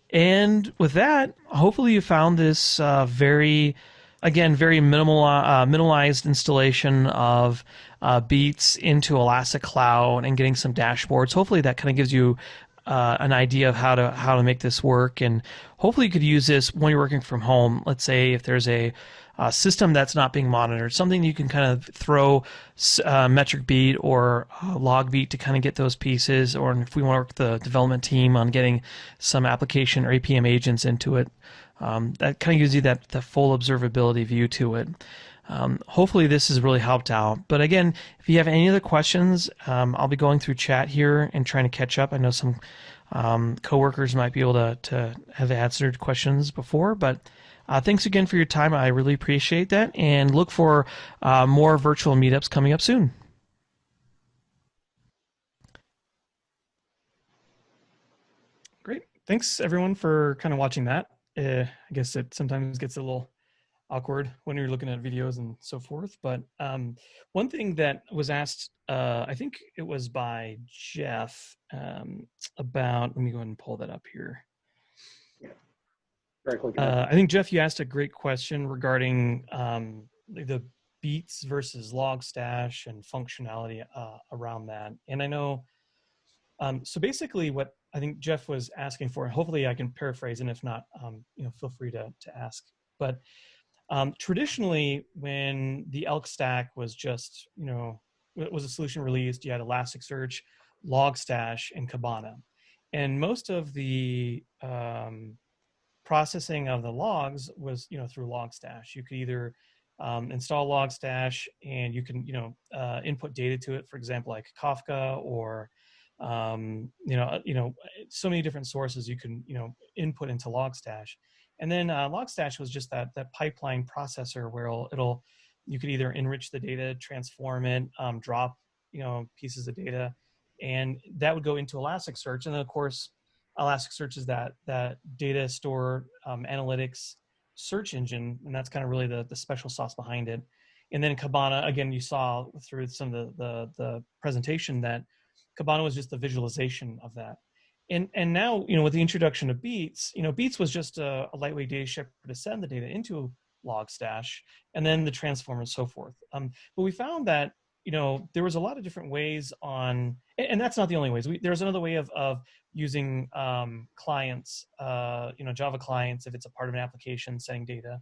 And with that, hopefully you found this very minimalized installation of Beats into Elastic Cloud and getting some dashboards. Hopefully that kind of gives you an idea of how to make this work, and hopefully you could use this when you're working from home. Let's say if there's a system that's not being monitored, something you can kind of throw metric beat or log beat to kind of get those pieces, or if we want to work with the development team on getting some application or APM agents into it, that kind of gives you that full observability view to it. Hopefully this has really helped out. But again, if you have any other questions, I'll be going through chat here and trying to catch up. I know some coworkers might be able to have answered questions before, but thanks again for your time. I really appreciate that, and look for more virtual meetups coming up soon. Great. Thanks everyone for kind of watching that. I guess it sometimes gets a little awkward when you're looking at videos and so forth. But one thing that was asked, I think it was by Jeff, about, let me go ahead and pull that up here. I think, Jeff, you asked a great question regarding the beats versus Logstash and functionality around that. And I know, so basically what I think Jeff was asking for, and hopefully I can paraphrase, and if not, feel free to ask. But traditionally, when the Elk stack was just, was a solution released, you had Elasticsearch, Logstash, and Kibana. And most of the processing of the logs was, through Logstash. You could either install Logstash and you can, input data to it, for example, like Kafka, or so many different sources you can, input into Logstash. And then Logstash was just that pipeline processor where you could either enrich the data, transform it, drop, pieces of data, and that would go into Elasticsearch. And then of course, Elasticsearch is that data store, analytics search engine, and that's kind of really the special sauce behind it. And then Kibana, again, you saw through some of the presentation that Kibana was just the visualization of that. And now, with the introduction of Beats, Beats was just a lightweight data shipper to send the data into Logstash, and then the transform and so forth. But we found that, there was a lot of different ways on, and that's not the only ways. There's another way of using clients, Java clients, if it's a part of an application, sending data.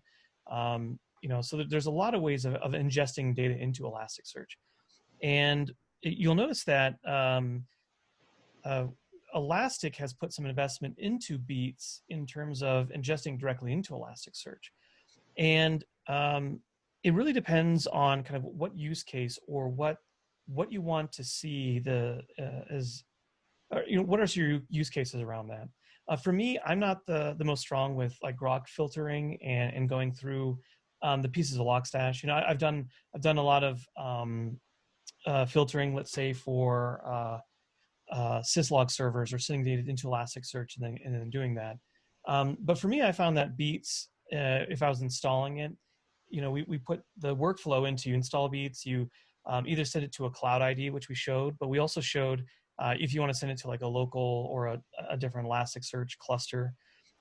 So there's a lot of ways of ingesting data into Elasticsearch. And you'll notice that Elastic has put some investment into Beats in terms of ingesting directly into Elasticsearch. And it really depends on kind of what use case or what you want to see what are your use cases around that. For me, I'm not the most strong with like grok filtering and going through the pieces of Logstash. I've done a lot of filtering, let's say for syslog servers, or sending data into Elasticsearch and then doing that. But for me, I found that Beats, if I was installing it, we put the workflow into, you install Beats, you either send it to a cloud ID, which we showed, but we also showed if you want to send it to like a local or a different Elasticsearch cluster,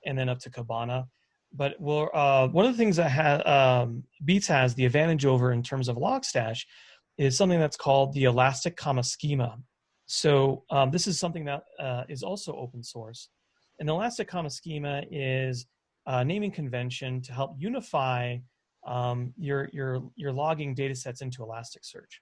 and then up to Kibana. But one of the things that Beats has the advantage over in terms of Logstash is something that's called the Elastic Schema. So this is something that is also open source. And the Elastic Schema is a naming convention to help unify your logging data sets into Elasticsearch.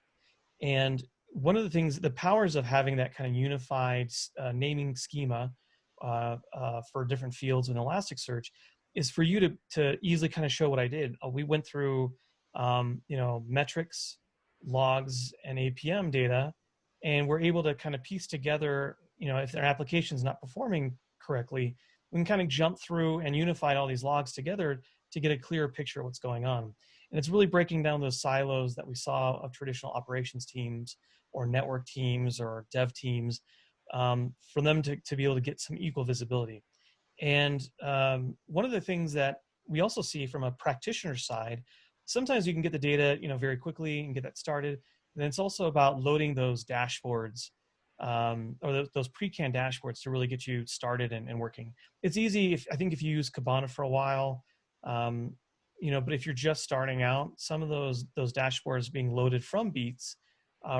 And one of the things, the powers of having that kind of unified naming schema for different fields in Elasticsearch is for you to easily kind of show what I did. We went through metrics, logs, and APM data, and we're able to kind of piece together, if their application is not performing correctly, we can kind of jump through and unify all these logs together to get a clearer picture of what's going on. And it's really breaking down those silos that we saw of traditional operations teams or network teams or dev teams, for them to be able to get some equal visibility. And one of the things that we also see from a practitioner side, sometimes you can get the data, very quickly and get that started. And then it's also about loading those dashboards, or those pre-canned dashboards to really get you started and working. It's easy, I think if you use Kibana for a while, but if you're just starting out, some of those dashboards being loaded from Beats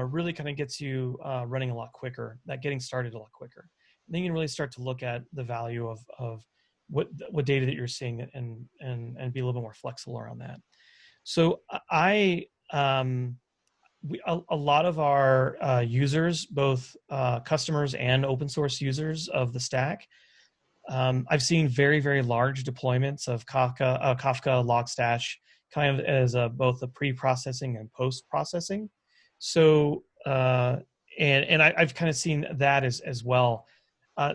really kind of gets you running a lot quicker, getting started a lot quicker. And then you can really start to look at the value of what data that you're seeing and be a little bit more flexible around that. So a lot of our users, both customers and open source users of the stack, I've seen very, very large deployments of Kafka, Logstash, kind of as both the pre-processing and post-processing. So, I've kind of seen that as well.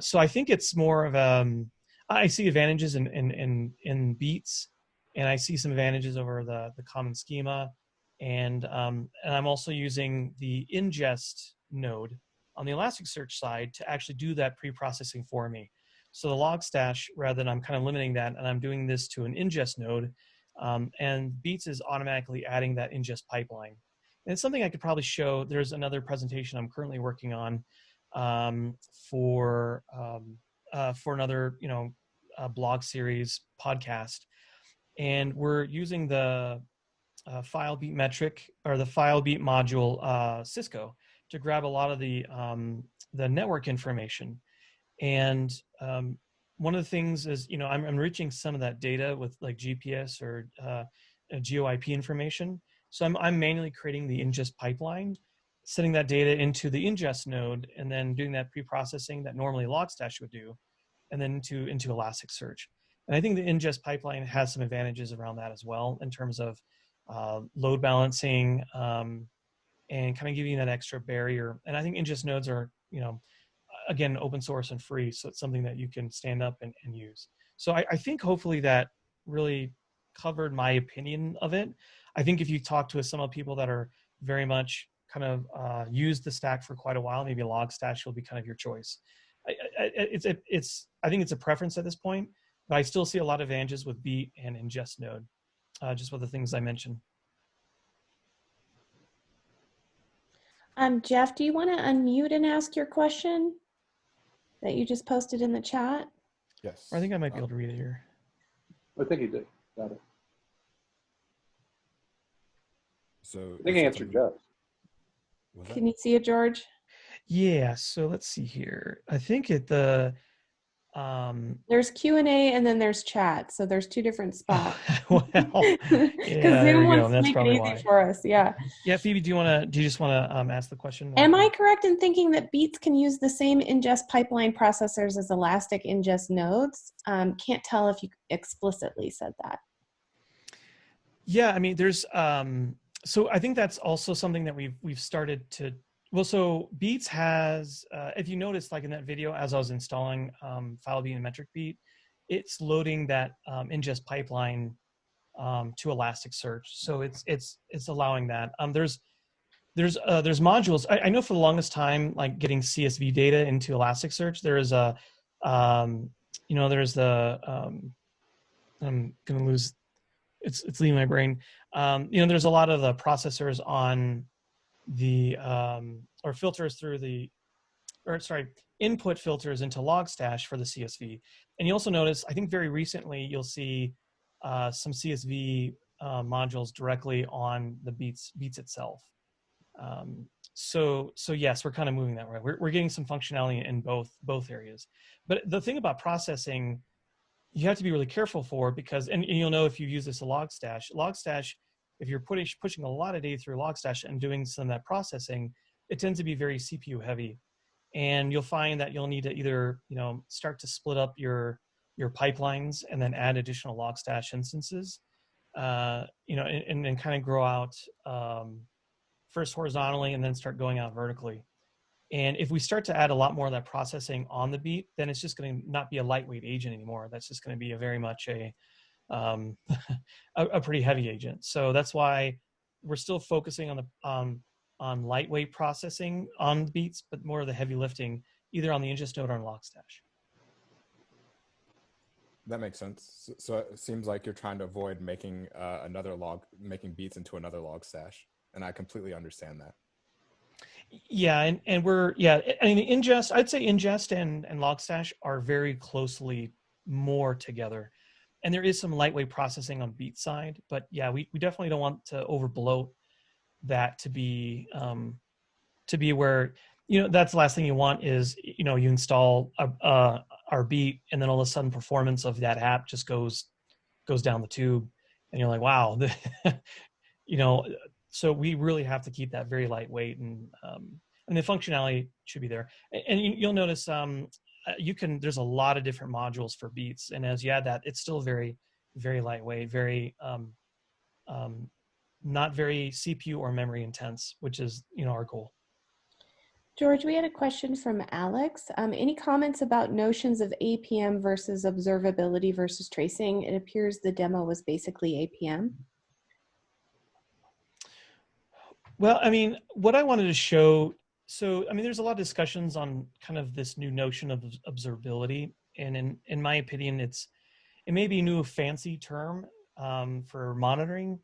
So I think it's more of I see advantages in beats, and I see some advantages over the common schema, and I'm also using the ingest node on the Elasticsearch side to actually do that pre-processing for me. So the Logstash, rather than I'm kind of limiting that, and I'm doing this to an ingest node, and Beats is automatically adding that ingest pipeline. And it's something I could probably show. There's another presentation I'm currently working on for another blog series podcast, and we're using the file beat metric or the file beat module Cisco to grab a lot of the network information. And one of the things is, I'm enriching some of that data with like GPS or GeoIP information. So I'm manually creating the ingest pipeline, sending that data into the ingest node, and then doing that pre-processing that normally Logstash would do, and then into Elasticsearch. And I think the ingest pipeline has some advantages around that as well in terms of load balancing and kind of giving that extra barrier. And I think ingest nodes are, again, open source and free, so it's something that you can stand up and use. So I think hopefully that really covered my opinion of it. I think if you talk to some of the people that are very much kind of used the stack for quite a while, maybe Logstash will be kind of your choice. I think it's a preference at this point, but I still see a lot of advantages with Beat and ingest node, just with the things I mentioned. Jeff, do you want to unmute and ask your question that you just posted in the chat? Yes. I think I might be able to read it here. I think he did. Got it. So I think he answered Jeff. Can you see it, George? Yeah, so let's see here. I think there's Q&A and then there's chat, so there's two different spots. Well, because Zoom wants to make it easy for us. Yeah. Yeah, Phoebe, do you just want to ask the question? Am I correct in thinking that Beats can use the same ingest pipeline processors as Elastic ingest nodes? Can't tell if you explicitly said that. Yeah, I mean, there's so I think that's also something that we've started to. Well, so Beats has, if you notice, like in that video, as I was installing FileBeat and MetricBeat, it's loading that ingest pipeline to Elasticsearch. So it's allowing that. There's modules. I know for the longest time, like getting CSV data into Elasticsearch, there is a, there's the, I'm gonna lose. It's leaving my brain. There's a lot of the processors on the or filters through the, input filters into Logstash for the CSV. And you also notice, I think very recently, you'll see some CSV modules directly on the Beats itself. So yes, we're kind of moving that way. We're getting some functionality in both areas. But the thing about processing, you have to be really careful for, because, and you'll know if you use this a Logstash, if you're pushing a lot of data through Logstash and doing some of that processing, it tends to be very CPU heavy. And you'll find that you'll need to either, start to split up your pipelines and then add additional Logstash instances, and kind of grow out first horizontally and then start going out vertically. And if we start to add a lot more of that processing on the Beat, then it's just going to not be a lightweight agent anymore. That's just going to be a very much a pretty heavy agent. So that's why we're still focusing on lightweight processing on the Beats, but more of the heavy lifting either on the ingest node or on Logstash. That makes sense. So it seems like you're trying to avoid making making Beats into another Logstash, and I completely understand that. Yeah, and I mean, I'd say ingest and Logstash are very closely more together. And there is some lightweight processing on Beat side, but yeah, we definitely don't want to overbloat that to be where, that's the last thing you want is, you install our Beat, and then all of a sudden performance of that app just goes down the tube, and you're like, wow, so we really have to keep that very lightweight, and the functionality should be there. And you'll notice there's a lot of different modules for Beats, and as you add that, it's still very, very lightweight, very not very CPU or memory intense, which is, our goal. George, we had a question from Alex. Any comments about notions of APM versus observability versus tracing? It appears the demo was basically APM. Well, I mean, what I wanted to show, so, I mean, there's a lot of discussions on kind of this new notion of observability. And in my opinion, it may be a new fancy term for monitoring,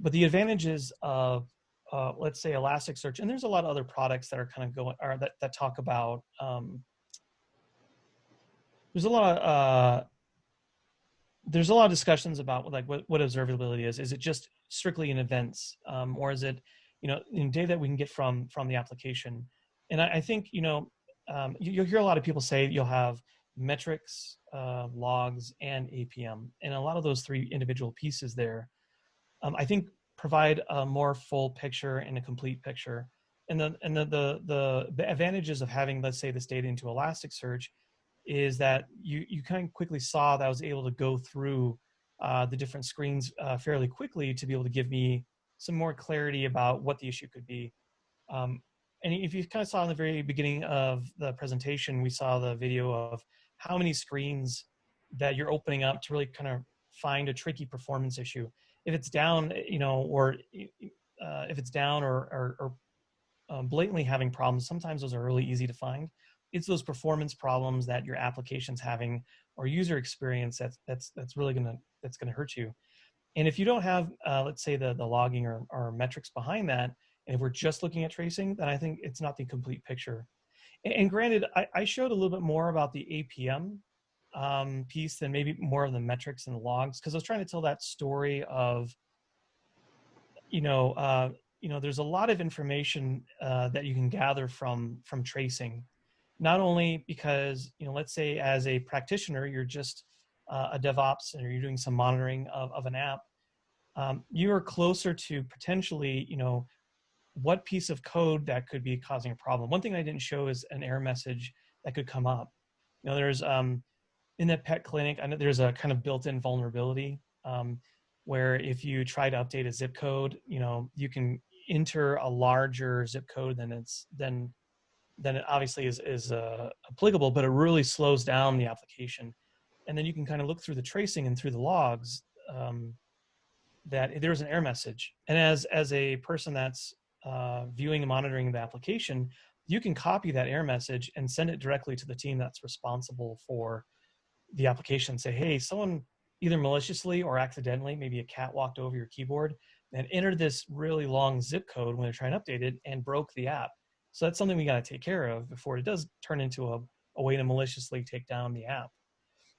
but the advantages of, let's say, Elasticsearch, and there's a lot of other products that are kind of going, or that talk about, there's a lot of discussions about like what observability is. Is it just strictly in events, or is it, in data that we can get from the application? And I think, you'll hear a lot of people say you'll have metrics, logs, and APM, and a lot of those three individual pieces there, I think provide a more full picture and a complete picture. And the advantages of having, let's say, this data into Elasticsearch is that you kind of quickly saw that I was able to go through the different screens fairly quickly to be able to give me some more clarity about what the issue could be. And if you kind of saw in the very beginning of the presentation, we saw the video of how many screens that you're opening up to really kind of find a tricky performance issue. If it's down, or if it's down or blatantly having problems, sometimes those are really easy to find. It's those performance problems that your application's having or user experience that's really gonna hurt you. And if you don't have, let's say, the logging or metrics behind that, and if we're just looking at tracing, then I think it's not the complete picture. And granted, I showed a little bit more about the APM piece than maybe more of the metrics and the logs, because I was trying to tell that story of, there's a lot of information that you can gather from tracing. Not only because, let's say as a practitioner, you're just a DevOps and you're doing some monitoring of an app, you are closer to potentially, what piece of code that could be causing a problem. One thing I didn't show is an error message that could come up. There's in that pet clinic, I know there's a kind of built-in vulnerability where if you try to update a zip code, you can enter a larger zip code than it obviously is applicable, but it really slows down the application. And then you can kind of look through the tracing and through the logs that there's an error message. And as a person that's viewing and monitoring the application, you can copy that error message and send it directly to the team that's responsible for the application. Say, hey, someone either maliciously or accidentally, maybe a cat walked over your keyboard and entered this really long zip code when they're trying to update it and broke the app. So that's something we got to take care of before it does turn into a way to maliciously take down the app.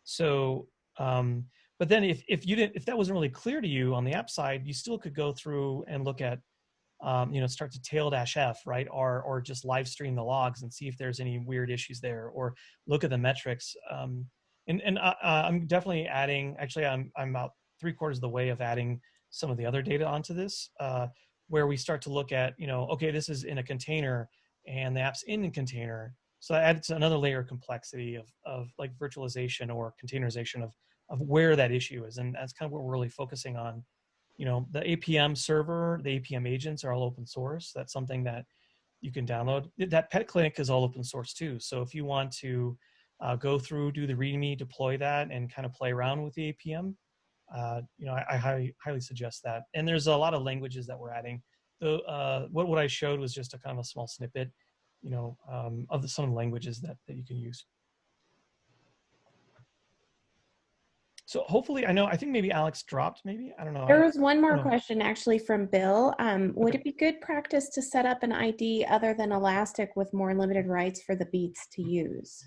So, but then if that wasn't really clear to you on the app side, you still could go through and look at, start to tail-f, right? Or just live stream the logs and see if there's any weird issues there, or look at the metrics. I'm definitely adding, actually, I'm about 3/4 of the way of adding some of the other data onto this, where we start to look at, okay, this is in a container and the app's in a container. So that adds another layer of complexity of like virtualization or containerization of where that issue is. And that's kind of what we're really focusing on. The APM server, the APM agents are all open source. That's something that you can download. That pet clinic is all open source too. So if you want to go through, do the README, deploy that, and kind of play around with the APM, I highly suggest that. And there's a lot of languages that we're adding. What I showed was just a kind of a small snippet, of some languages that you can use. So hopefully, I think maybe Alex dropped, maybe, I don't know. There was one more question actually from Bill. Would Okay. it be good practice to set up an ID other than Elastic with more limited rights for the beats to use?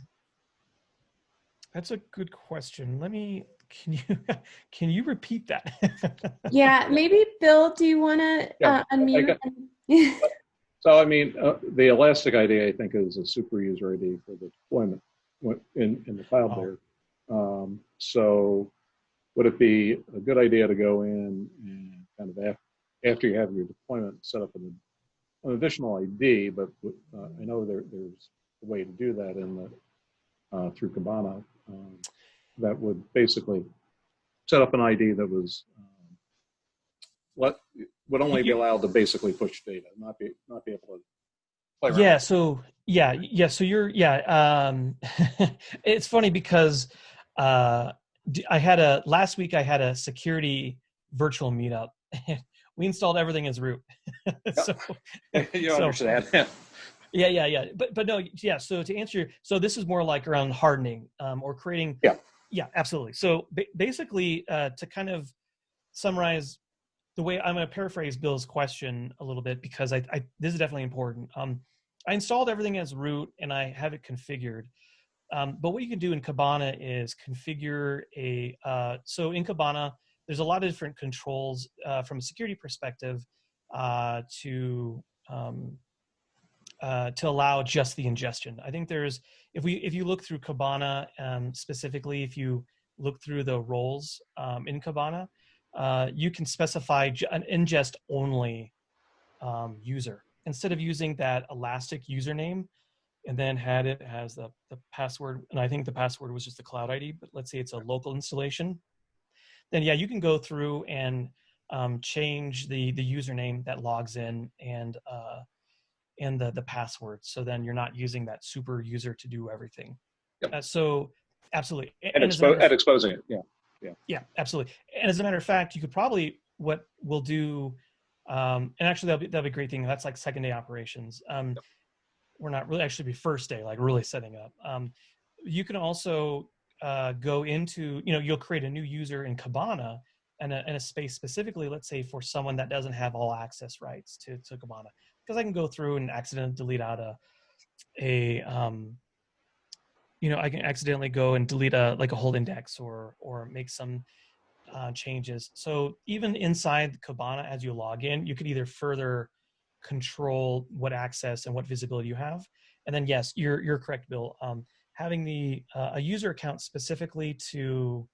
That's a good question. Can you repeat that? Yeah, maybe Bill, do you want to Yeah, unmute? So, I mean, the Elastic ID, I think, is a super user ID for the deployment in the cloud there. So would it be a good idea to go in and kind of after you have your deployment set up an additional ID, but I know there's a way to do that through Kibana that would basically set up an ID that was would only be allowed to basically push data, not be able to play around. Yeah. So So you're it's funny because last week I had a security virtual meetup. We installed everything as root. so You so understand? yeah. But no, yeah. So to answer, so this is more like around hardening or creating. Yeah. Yeah, absolutely. So basically, to kind of summarize the way I'm going to paraphrase Bill's question a little bit, because I this is definitely important. I installed everything as root and I have it configured. But what you can do in Kibana is configure so in Kibana, there's a lot of different controls from a security perspective to allow just the ingestion. I think there's, if you look through Kibana, specifically, if you look through the roles in Kibana, you can specify an ingest only user instead of using that elastic username and then had it as the password. And I think the password was just the cloud ID, but let's say it's a local installation. Then yeah, you can go through and change the username that logs in and the password. So then you're not using that super user to do everything. Yep. So absolutely. And exposing it. Yeah. Yeah, absolutely. And as a matter of fact, you could probably, what we'll do, and actually that'll be a great thing. That's like second day operations. We're not really actually be first day, like really setting up. You can also go into, you'll create a new user in Kibana and a space specifically, let's say for someone that doesn't have all access rights to Kibana. Because I can go through and accidentally delete out I can accidentally go and delete a whole index or make some changes. So even inside Kibana, as you log in, you could either further control what access and what visibility you have. And then yes, you're correct, Bill. Having a user account specifically to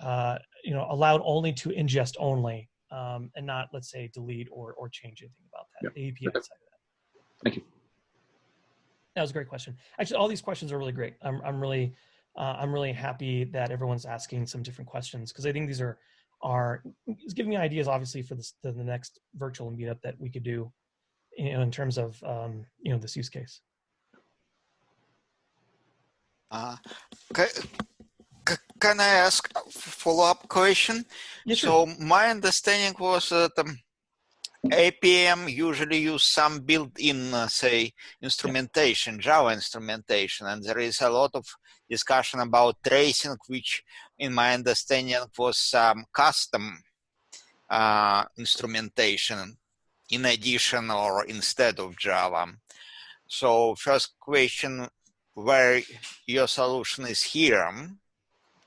allowed only to ingest only, and not, let's say, delete or change anything about that. Yeah. The API side of that. Thank you. That was a great question. Actually, all these questions are really great. I'm really happy that everyone's asking some different questions, because I think these are it's giving me ideas, obviously, for the next virtual meetup that we could do, in terms of this use case. Can I ask a follow-up question? Yeah, sure. So my understanding was that APM usually use some built-in, say, instrumentation, Java instrumentation, and there is a lot of discussion about tracing, which, in my understanding, was some custom instrumentation in addition or instead of Java. So first question, where your solution is here?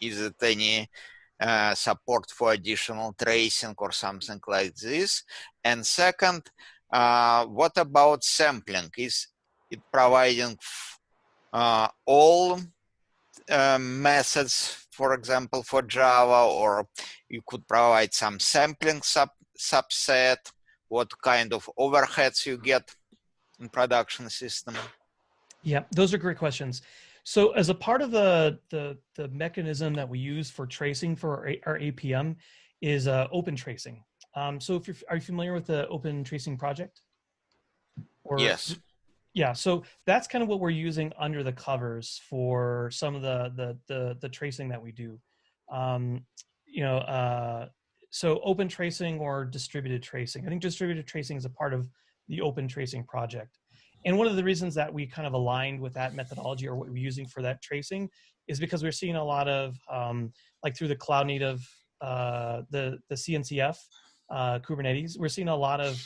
Is it any support for additional tracing or something like this? And second, what about sampling? Is it providing all methods, for example, for Java, or you could provide some sampling subset? What kind of overheads you get in production system? Yeah, those are great questions. So as a part of the mechanism that we use for tracing for our APM is open tracing. So are you familiar with the open tracing project? Yes. Yeah, so that's kind of what we're using under the covers for some of the tracing that we do. So open tracing or distributed tracing. I think distributed tracing is a part of the open tracing project. And one of the reasons that we kind of aligned with that methodology, or what we're using for that tracing, is because we're seeing a lot of, like through the cloud native, the CNCF, Kubernetes, we're seeing a lot of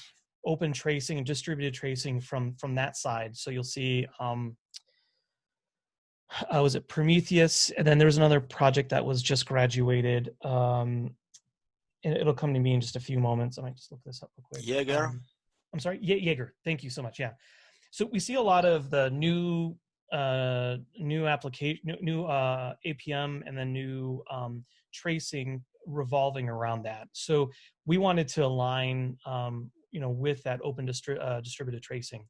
open tracing and distributed tracing from that side. So you'll see, was it Prometheus? And then there was another project that was just graduated. And it'll come to me in just a few moments. I might just look this up real quick. Jaeger. I'm sorry, Jaeger. Thank you so much. Yeah. So we see a lot of the new application, new APM, and then new tracing revolving around that. So we wanted to align, with that open distributed tracing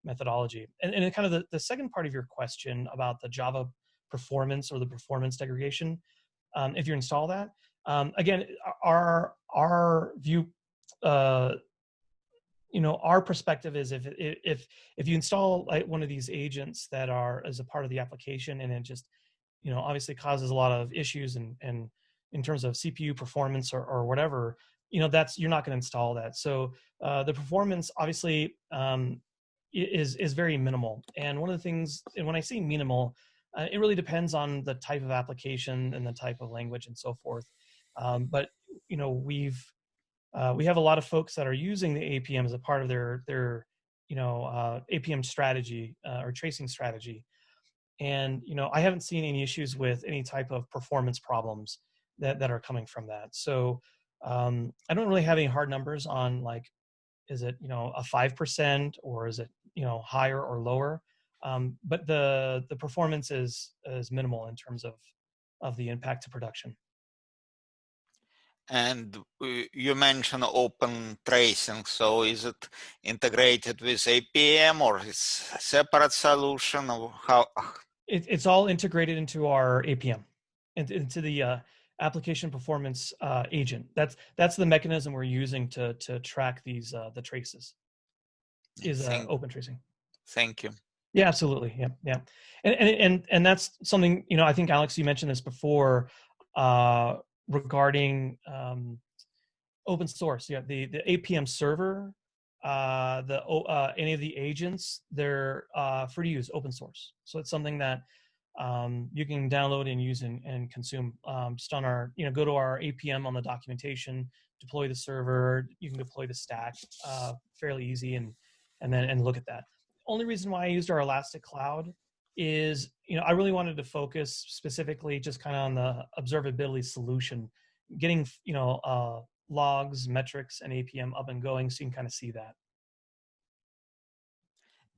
methodology. And kind of the second part of your question about the Java performance or the performance degradation, if you install that, again, our view our perspective is if you install like one of these agents that are as a part of the application, and it just obviously causes a lot of issues and in terms of CPU performance or whatever, that's you're not going to install that. So the performance obviously is very minimal. And one of the things, and when I say minimal, it really depends on the type of application and the type of language and so forth. But we have a lot of folks that are using the APM as a part of their APM strategy or tracing strategy. And I haven't seen any issues with any type of performance problems that are coming from that. So I don't really have any hard numbers on like, is it a 5% or is it higher or lower? But the performance is minimal in terms of the impact to production. And you mentioned open tracing. So is it integrated with APM or is a separate solution, or how? It's all integrated into our APM, into the application performance agent. That's the mechanism we're using to track these the traces. Is open tracing. Thank you. Yeah, absolutely. Yeah. And that's something, I think, Alex, you mentioned this before regarding open source. Yeah, the APM server, any of the agents, they're free to use, open source. So it's something that you can download and use and consume. Just on our, go to our APM on the documentation, deploy the server. You can deploy the stack fairly easy, and then look at that. Only reason why I used our Elastic Cloud is, I really wanted to focus specifically just kind of on the observability solution, getting, logs, metrics, and APM up and going, so you can kind of see that.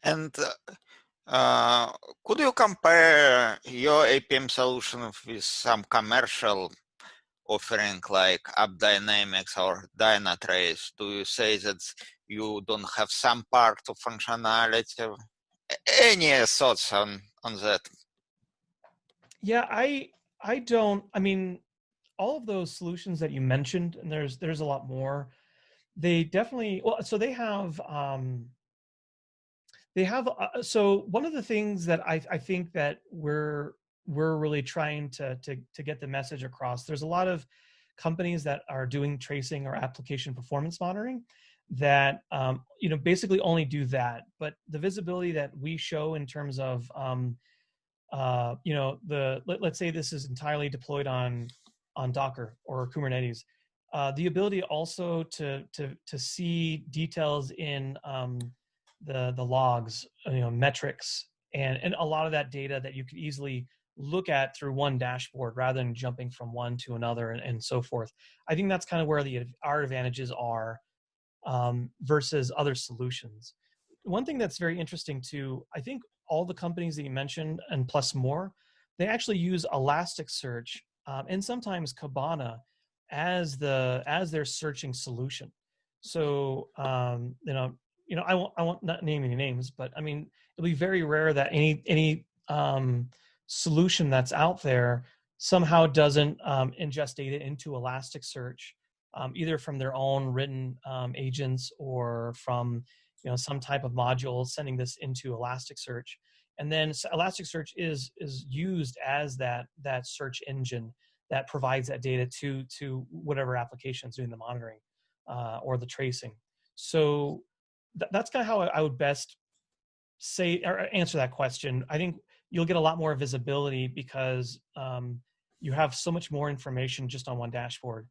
And could you compare your APM solution with some commercial offering like AppDynamics or Dynatrace? Do you say that you don't have some part of functionality? Any thoughts on that? Yeah, I don't. I mean, all of those solutions that you mentioned, and there's a lot more. They definitely, well, so they have so one of the things that I think that we're really trying to get the message across. There's a lot of companies that are doing tracing or application performance monitoring that basically only do that. But the visibility that we show in terms of let's say this is entirely deployed on Docker or Kubernetes. The ability also to see details in the logs, metrics, and a lot of that data that you could easily look at through one dashboard rather than jumping from one to another and so forth. I think that's kind of where our advantages are versus other solutions. One thing that's very interesting too, I think all the companies that you mentioned and plus more, they actually use Elasticsearch and sometimes Kibana as their searching solution. So I won't not name any names, but I mean it'll be very rare that any solution that's out there somehow doesn't ingest data into Elasticsearch, either from their own written agents or from some type of module sending this into Elasticsearch. And then Elasticsearch is used as that search engine that provides that data to whatever application is doing the monitoring or the tracing. So that's kind of how I would best say or answer that question. I think you'll get a lot more visibility because you have so much more information just on one dashboard.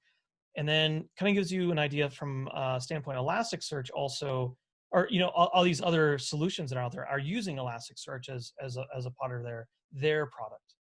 And then kind of gives you an idea from standpoint Elasticsearch also, or all these other solutions that are out there are using Elasticsearch as a part of their product.